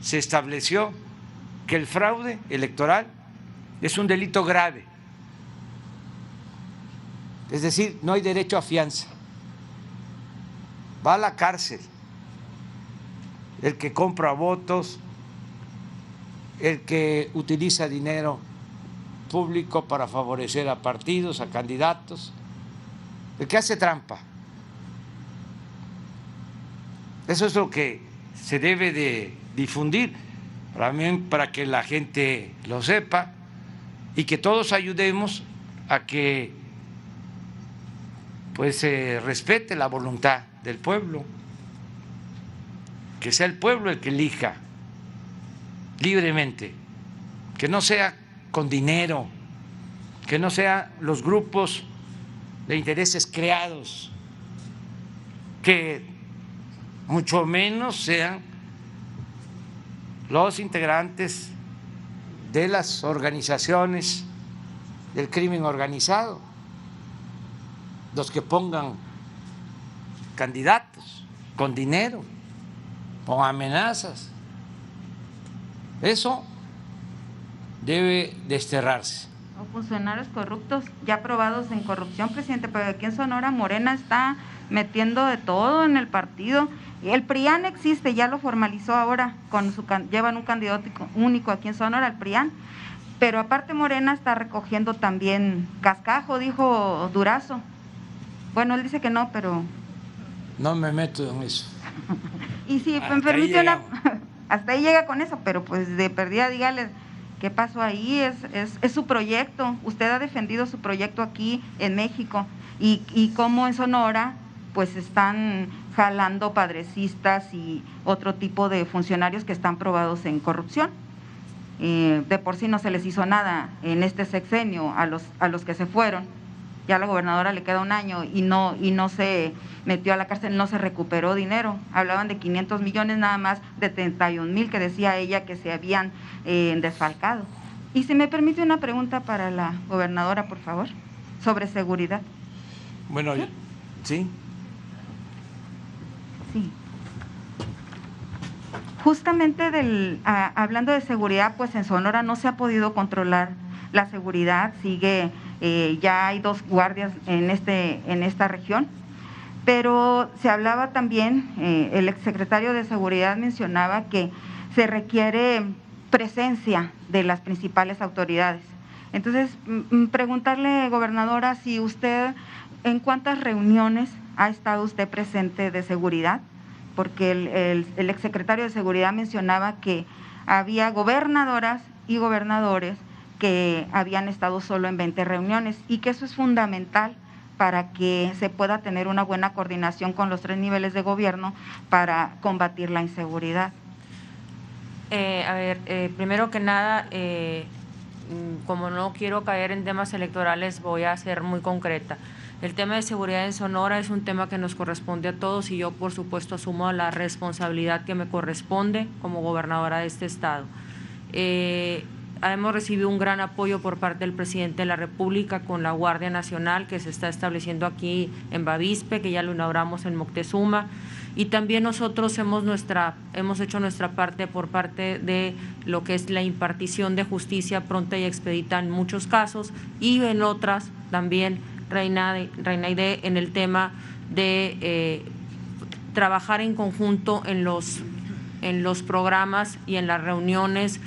se estableció que el fraude electoral es un delito grave, es decir, no hay derecho a fianza, va a la cárcel el que compra votos, el que utiliza dinero público para favorecer a partidos, a candidatos, el que hace trampa. Eso es lo que se debe de difundir, también para que la gente lo sepa y que todos ayudemos a que pues se respete la voluntad del pueblo, que sea el pueblo el que elija libremente que no sea con dinero, que no sean los grupos de intereses creados, que mucho menos sean los integrantes de las organizaciones del crimen organizado los que pongan candidatos con dinero, con amenazas. Eso debe desterrarse. O funcionarios corruptos ya probados en corrupción, presidente, pero aquí en Sonora Morena está metiendo de todo en el partido. El PRIAN existe, ya lo formalizó ahora, llevan un candidato único aquí en Sonora, el PRIAN, pero aparte Morena está recogiendo también cascajo, dijo Durazo. Bueno, él dice que no, pero… No me meto en eso. Y si me permite hasta ahí llega con eso, pero pues de perdida dígales qué pasó ahí, es su proyecto, usted ha defendido su proyecto aquí en México y cómo en Sonora pues están jalando padrecistas y otro tipo de funcionarios que están probados en corrupción. De por sí no se les hizo nada en este sexenio a los que se fueron. Ya a la gobernadora le queda un año y no se metió a la cárcel, no se recuperó dinero. Hablaban de 500 millones nada más, de 31,000 que decía ella que se habían desfalcado. Y si me permite una pregunta para la gobernadora, por favor, sobre seguridad. Bueno, ¿sí? Sí. Justamente hablando de seguridad, pues en Sonora no se ha podido controlar la seguridad, sigue… ya hay 2 guardias en esta región, pero se hablaba también, el exsecretario de Seguridad mencionaba que se requiere presencia de las principales autoridades. Entonces, preguntarle, gobernadora, si usted, ¿en cuántas reuniones ha estado usted presente de seguridad? Porque el exsecretario de Seguridad mencionaba que había gobernadoras y gobernadores que habían estado solo en 20 reuniones y que eso es fundamental para que se pueda tener una buena coordinación con los 3 niveles de gobierno para combatir la inseguridad. Primero que nada, como no quiero caer en temas electorales, voy a ser muy concreta. El tema de seguridad en Sonora es un tema que nos corresponde a todos y yo, por supuesto, asumo la responsabilidad que me corresponde como gobernadora de este estado. Hemos recibido un gran apoyo por parte del presidente de la República con la Guardia Nacional que se está estableciendo aquí en Bavispe, que ya lo inauguramos en Moctezuma, y también nosotros hemos hecho nuestra parte por parte de lo que es la impartición de justicia pronta y expedita en muchos casos y en otras también, Reina Aide, en el tema de trabajar en conjunto en los programas y en las reuniones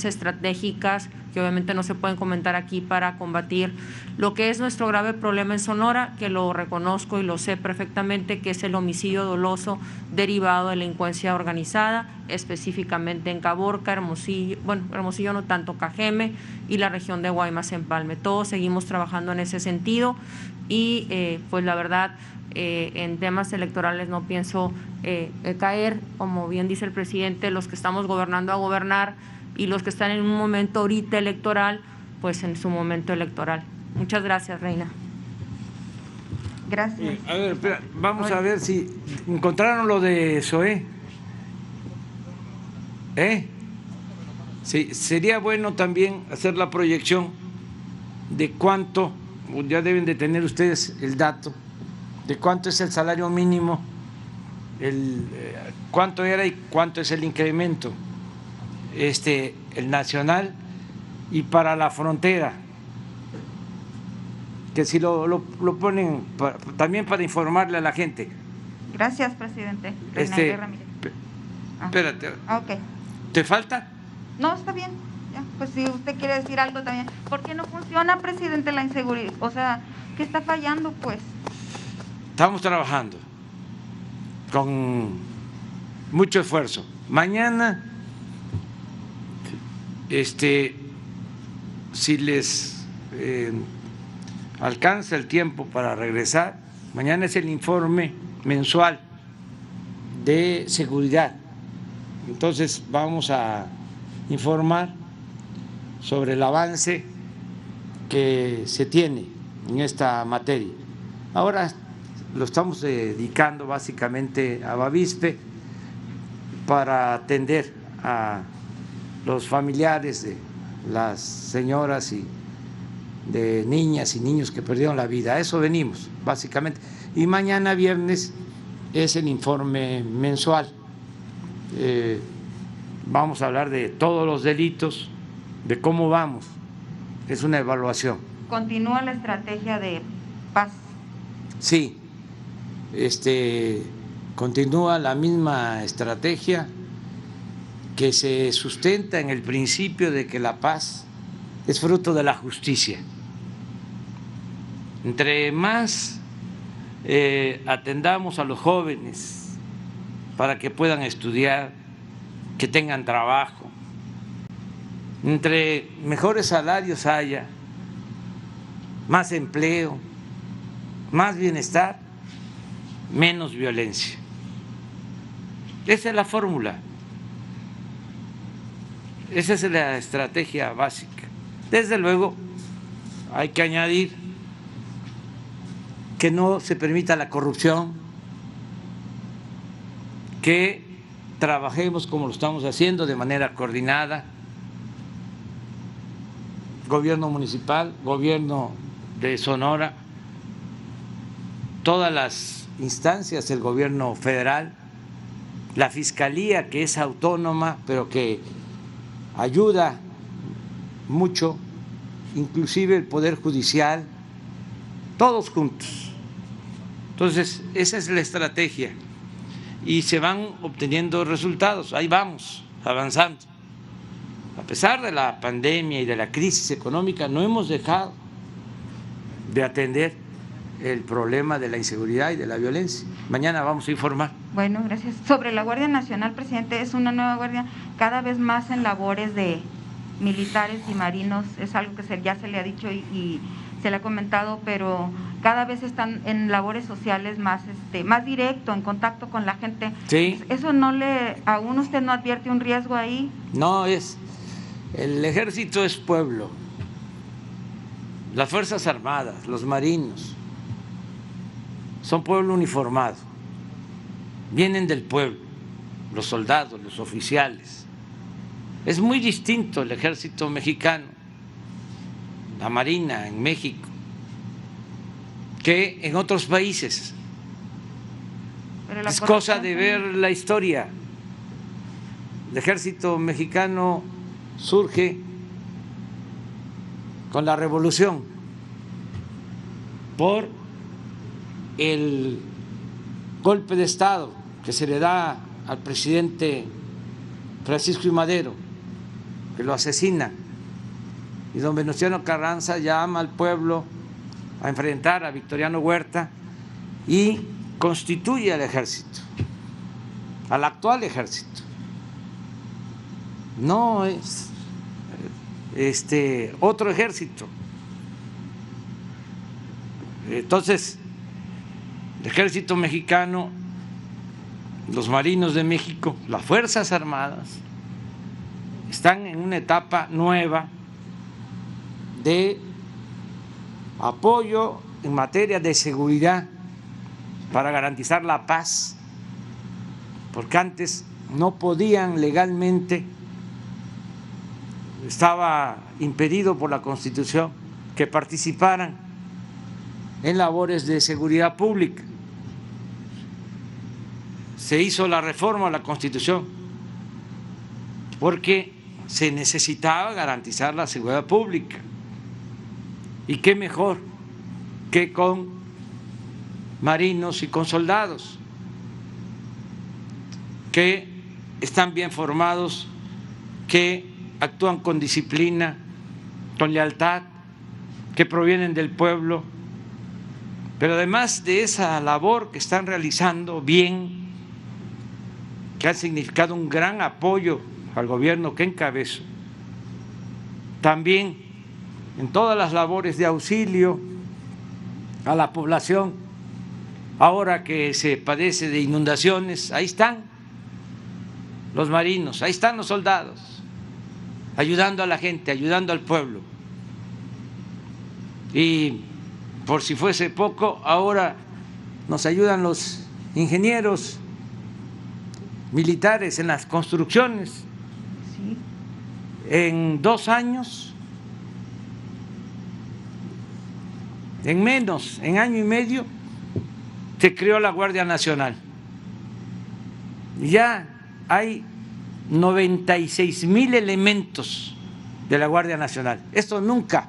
estratégicas que obviamente no se pueden comentar aquí para combatir lo que es nuestro grave problema en Sonora, que lo reconozco y lo sé perfectamente, que es el homicidio doloso derivado de delincuencia organizada, específicamente en Caborca, Hermosillo no tanto, Cajeme y la región de Guaymas-Empalme. Todos seguimos trabajando en ese sentido y pues la verdad en temas electorales no pienso caer, como bien dice el presidente, los que estamos gobernando a gobernar y los que están en un momento ahorita electoral, pues en su momento electoral. Muchas gracias, Reina. Gracias. A ver, espera, vamos a ver si encontraron lo de Zoé. Sí, sería bueno también hacer la proyección de cuánto, ya deben de tener ustedes el dato, de cuánto es el salario mínimo, cuánto era y cuánto es el incremento, el nacional y para la frontera, que si lo ponen también para informarle a la gente. Gracias, presidente. Reina Ramírez. Espérate. Ok. ¿Te falta? No, está bien. Ya, pues si usted quiere decir algo también. ¿Por qué no funciona, presidente, la inseguridad? O sea, ¿qué está fallando, pues? Estamos trabajando con mucho esfuerzo. Mañana, si les alcanza el tiempo para regresar, mañana es el informe mensual de seguridad. Entonces vamos a informar sobre el avance que se tiene en esta materia. Ahora lo estamos dedicando básicamente a Bavispe para atender a los familiares de las señoras y de niñas y niños que perdieron la vida. A eso venimos, básicamente. Y mañana viernes es el informe mensual. Vamos a hablar de todos los delitos, de cómo vamos. Es una evaluación. ¿Continúa la estrategia de paz? Sí, continúa la misma estrategia que se sustenta en el principio de que la paz es fruto de la justicia. Entre más atendamos a los jóvenes para que puedan estudiar, que tengan trabajo, entre mejores salarios haya, más empleo, más bienestar, menos violencia. Esa es la fórmula. Esa es la estrategia básica. Desde luego, hay que añadir que no se permita la corrupción, que trabajemos como lo estamos haciendo de manera coordinada, gobierno municipal, gobierno de Sonora, todas las instancias del gobierno federal, la fiscalía que es autónoma pero que ayuda mucho, inclusive el Poder Judicial, todos juntos. Entonces, esa es la estrategia y se van obteniendo resultados, ahí vamos, avanzando. A pesar de la pandemia y de la crisis económica, no hemos dejado de atender el problema de la inseguridad y de la violencia. Mañana vamos a informar. Bueno, gracias. Sobre la Guardia Nacional, presidente, es una nueva guardia cada vez más en labores de militares y marinos, es algo que ya se le ha dicho y se le ha comentado, pero cada vez están en labores sociales más directo, en contacto con la gente. Sí. ¿Eso aún usted no advierte un riesgo ahí? No, el ejército es pueblo, las Fuerzas Armadas, los marinos, son pueblo uniformado, vienen del pueblo, los soldados, los oficiales. Es muy distinto el ejército mexicano, la Marina en México, que en otros países. Es cosa de ver la historia. El ejército mexicano surge con la revolución por el golpe de Estado que se le da al presidente Francisco I. Madero, que lo asesina, y don Venustiano Carranza llama al pueblo a enfrentar a Victoriano Huerta y constituye al ejército, al actual ejército. No es otro ejército. Entonces, el ejército mexicano, los marinos de México, las Fuerzas Armadas, están en una etapa nueva de apoyo en materia de seguridad para garantizar la paz, porque antes no podían legalmente, estaba impedido por la Constitución que participaran en labores de seguridad pública. Se hizo la reforma a la Constitución porque se necesitaba garantizar la seguridad pública. Y qué mejor que con marinos y con soldados que están bien formados, que actúan con disciplina, con lealtad, que provienen del pueblo, pero además de esa labor que están realizando bien, que ha significado un gran apoyo al gobierno que encabezo, también en todas las labores de auxilio a la población, ahora que se padece de inundaciones, ahí están los marinos, ahí están los soldados, ayudando a la gente, ayudando al pueblo. Y por si fuese poco, ahora nos ayudan los ingenieros militares en las construcciones. Sí. En 2 años, en menos, en año y medio, se creó la Guardia Nacional. Ya hay 96,000 elementos de la Guardia Nacional. Esto nunca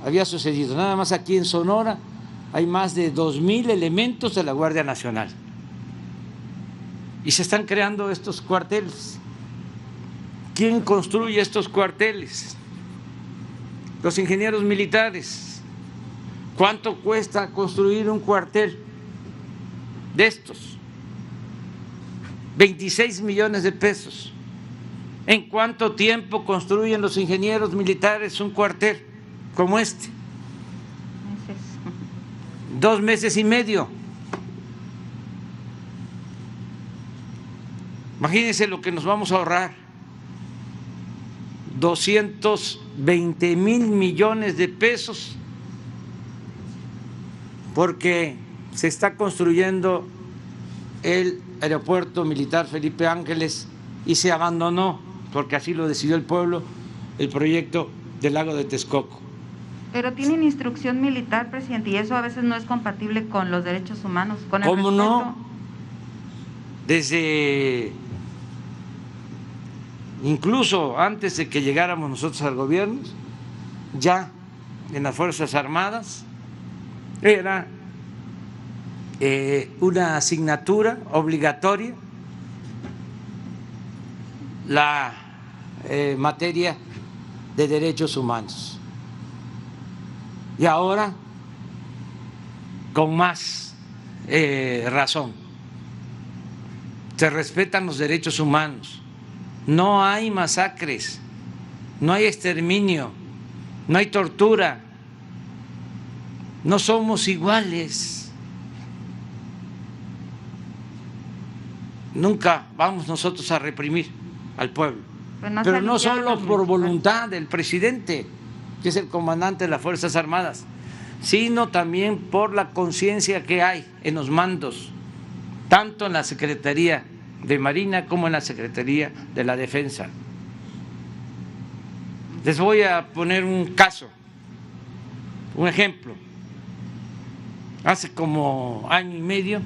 había sucedido. Nada más aquí en Sonora hay más de 2,000 elementos de la Guardia Nacional. Y se están creando estos cuarteles. ¿Quién construye estos cuarteles? Los ingenieros militares. ¿Cuánto cuesta construir un cuartel de estos? 26 millones de pesos. ¿En cuánto tiempo construyen los ingenieros militares un cuartel como este? 2 meses y medio. Imagínense lo que nos vamos a ahorrar. 220,000 millones de pesos, porque se está construyendo el aeropuerto militar Felipe Ángeles y se abandonó, porque así lo decidió el pueblo, el proyecto del lago de Texcoco. Pero tienen instrucción militar, presidente, y eso a veces no es compatible con los derechos humanos, con el ¿Cómo respeto. no? Desde incluso antes de que llegáramos nosotros al gobierno, ya en las Fuerzas Armadas era una asignatura obligatoria la materia de derechos humanos. Y ahora, con más razón, se respetan los derechos humanos. No hay masacres, no hay exterminio, no hay tortura, no somos iguales. Nunca vamos nosotros a reprimir al pueblo, pero no solo por voluntad del presidente, que es el comandante de las Fuerzas Armadas, sino también por la conciencia que hay en los mandos, tanto en la Secretaría de Marina como en la Secretaría de la Defensa. Les voy a poner un caso, un ejemplo. Hace como año y medio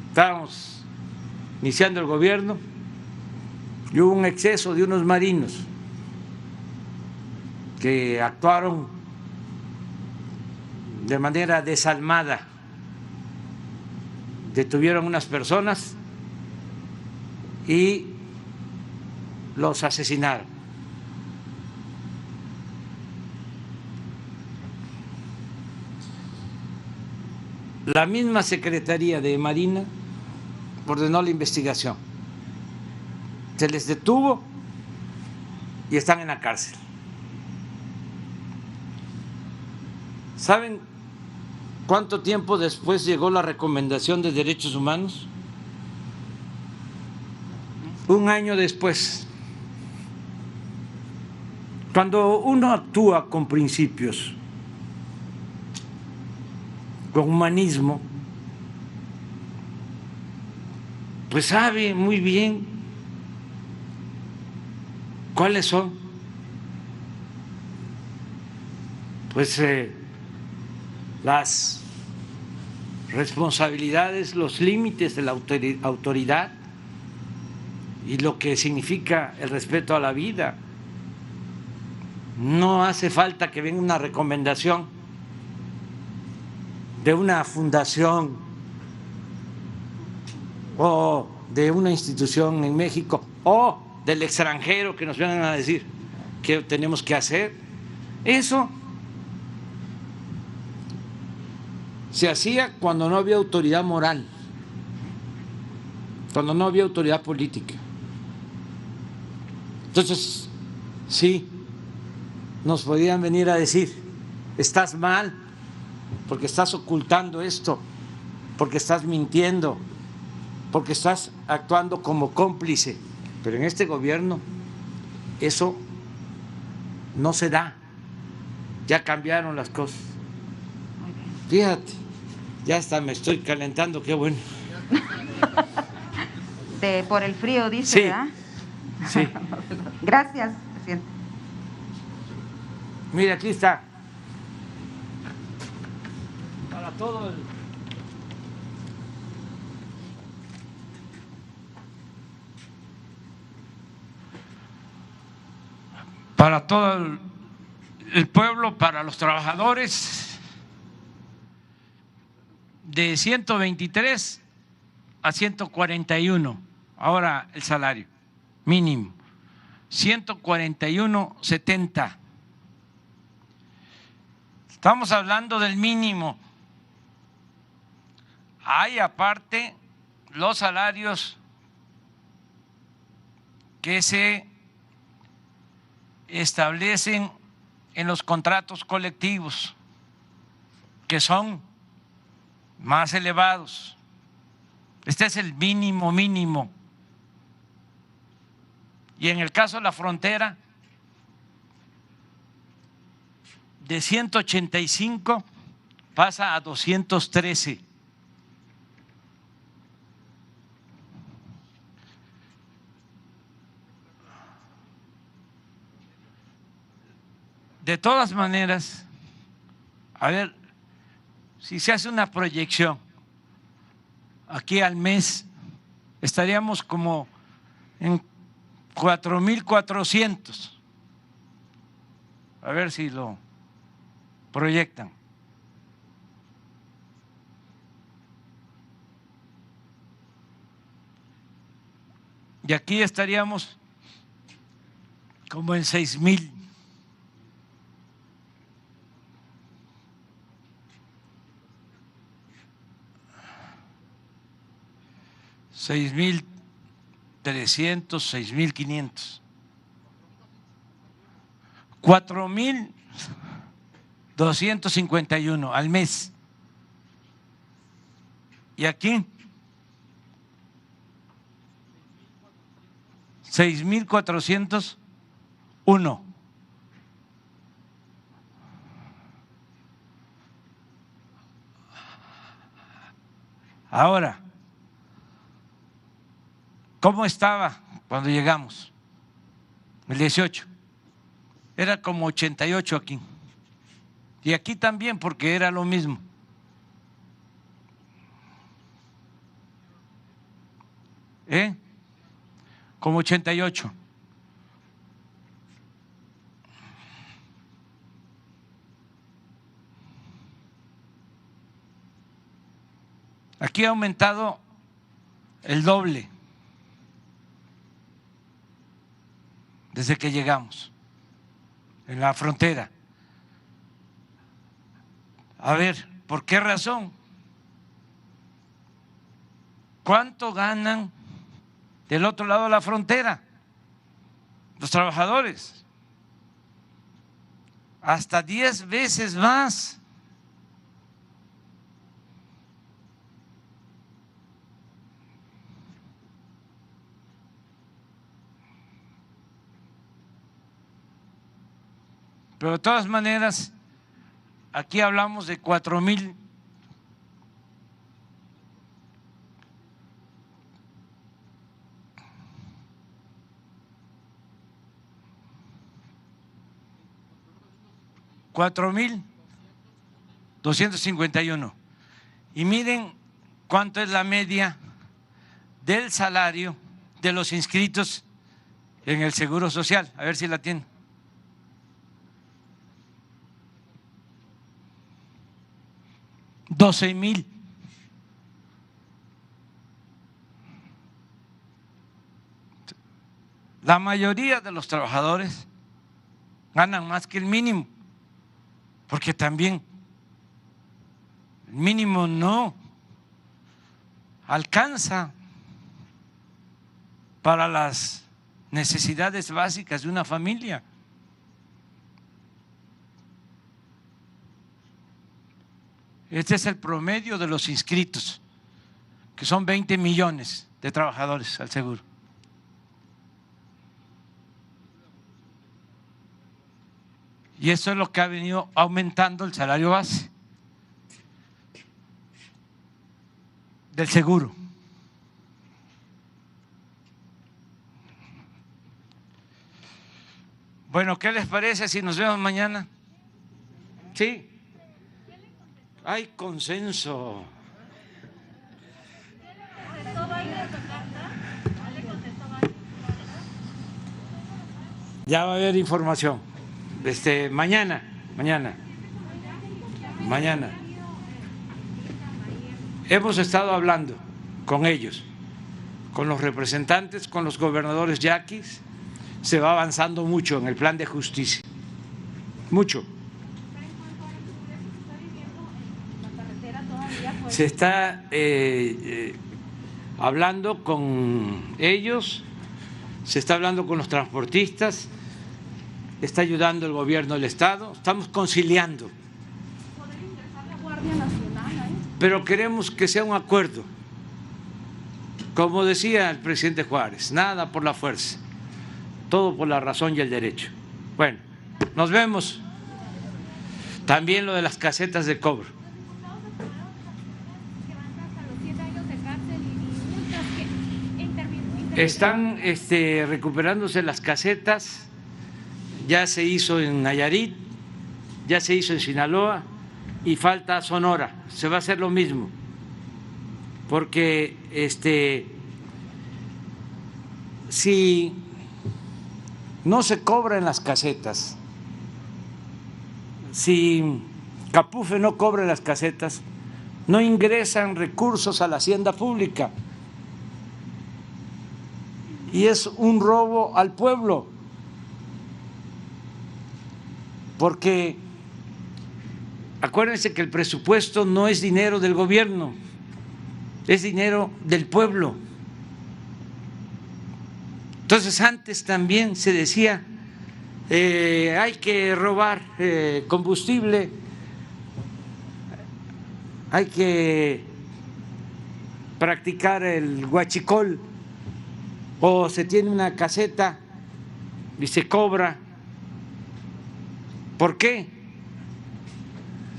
estábamos iniciando el gobierno y hubo un exceso de unos marinos que actuaron de manera desalmada, detuvieron unas personas y los asesinaron. La misma Secretaría de Marina ordenó la investigación. Se les detuvo y están en la cárcel. ¿Saben cuánto tiempo después llegó la recomendación de derechos humanos? 1 año después. Cuando uno actúa con principios, con humanismo, pues sabe muy bien cuáles son las responsabilidades, los límites de la autoridad y lo que significa el respeto a la vida. No hace falta que venga una recomendación de una fundación o de una institución en México o del extranjero que nos vengan a decir qué tenemos que hacer. Eso se hacía cuando no había autoridad moral, cuando no había autoridad política. Entonces, sí, nos podían venir a decir, estás mal, porque estás ocultando esto, porque estás mintiendo, porque estás actuando como cómplice. Pero en este gobierno eso no se da. Ya cambiaron las cosas. Fíjate, ya hasta me estoy calentando, qué bueno. Por el frío, dice, Sí, ¿verdad? sí. Gracias, presidente. Mira, aquí está. Para todo el... Para todo el pueblo, para los trabajadores, de 123 a 141, ahora el salario mínimo, 141.70. Estamos hablando del mínimo. Hay aparte los salarios que se establecen en los contratos colectivos, que son más elevados. Este es el mínimo mínimo. Y en el caso de la frontera, de 185 pasa a 213. De todas maneras, a ver, si se hace una proyección, aquí al mes estaríamos como en 4.400. A ver si lo proyectan. Y aquí estaríamos como en 6.000. 6.300, 6.500, 4.251 al mes. Y aquí 6.401. Ahora, ¿cómo estaba cuando llegamos? El 18. Era como 88 aquí. Y aquí también, porque era lo mismo. Como 88. Aquí ha aumentado el doble desde que llegamos en la frontera. A ver, ¿por qué razón? ¿Cuánto ganan del otro lado de la frontera los trabajadores? Hasta 10 veces más. Pero de todas maneras, aquí hablamos de 4.000. $4.251. Y miren cuánto es la media del salario de los inscritos en el Seguro Social. A ver si la tienen. $12,000. La mayoría de los trabajadores ganan más que el mínimo, porque también el mínimo no alcanza para las necesidades básicas de una familia. Este es el promedio de los inscritos, que son 20 millones de trabajadores al seguro. Y eso es lo que ha venido aumentando el salario base del seguro. Bueno, ¿qué les parece si nos vemos mañana? ¿Sí? Hay consenso. Ya va a haber información. Mañana. Hemos estado hablando con ellos, con los representantes, con los gobernadores yaquis. Se va avanzando mucho en el plan de justicia, mucho. Se está hablando con ellos, se está hablando con los transportistas, está ayudando el gobierno del Estado, estamos conciliando. Pero queremos que sea un acuerdo, como decía el presidente Juárez, nada por la fuerza, todo por la razón y el derecho. Bueno, nos vemos. También lo de las casetas de cobro. Están recuperándose las casetas, ya se hizo en Nayarit, ya se hizo en Sinaloa y falta Sonora, se va a hacer lo mismo, porque si no se cobra en las casetas, si Capufe no cobra en las casetas, no ingresan recursos a la hacienda pública y es un robo al pueblo, porque acuérdense que el presupuesto no es dinero del gobierno, es dinero del pueblo. Entonces antes también se decía hay que robar combustible, hay que practicar el huachicol, o se tiene una caseta y se cobra. ¿Por qué?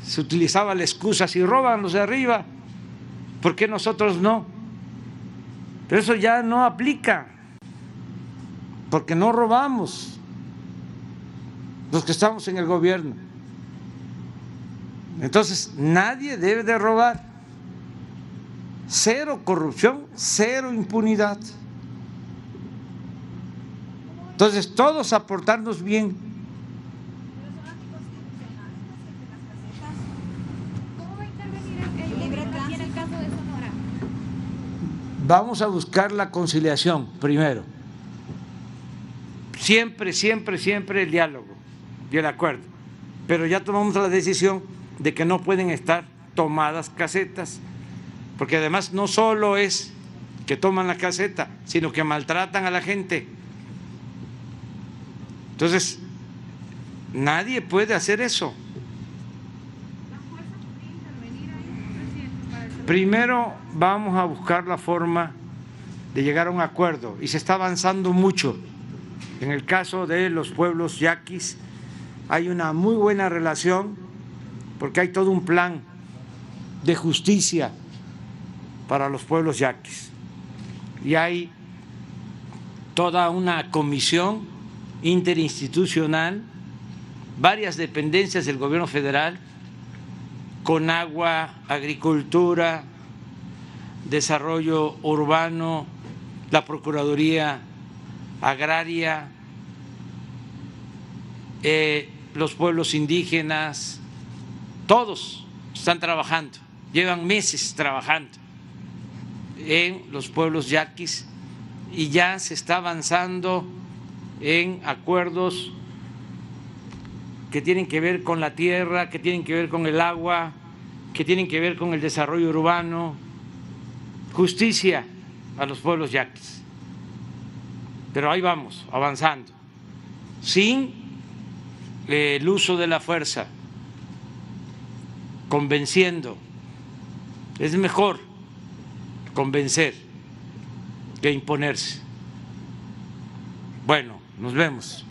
Se utilizaba la excusa, si roban los de arriba, ¿por qué nosotros no? Pero eso ya no aplica, porque no robamos los que estamos en el gobierno. Entonces nadie debe de robar. Cero corrupción, cero impunidad. Entonces todos aportarnos bien. Vamos a buscar la conciliación primero. Siempre el diálogo y el acuerdo. Pero ya tomamos la decisión de que no pueden estar tomadas casetas, porque además no solo es que toman la caseta, sino que maltratan a la gente. Entonces, nadie puede hacer eso. Primero vamos a buscar la forma de llegar a un acuerdo y se está avanzando mucho. En el caso de los pueblos yaquis hay una muy buena relación porque hay todo un plan de justicia para los pueblos yaquis y hay toda una comisión interinstitucional, varias dependencias del gobierno federal, Conagua, Agricultura, Desarrollo Urbano, la Procuraduría Agraria, los pueblos indígenas, todos están trabajando, llevan meses trabajando en los pueblos yaquis y ya se está avanzando en acuerdos que tienen que ver con la tierra, que tienen que ver con el agua, que tienen que ver con el desarrollo urbano, justicia a los pueblos yaquis. Pero ahí vamos, avanzando, sin el uso de la fuerza, convenciendo. Es mejor convencer que imponerse. Bueno, nos vemos.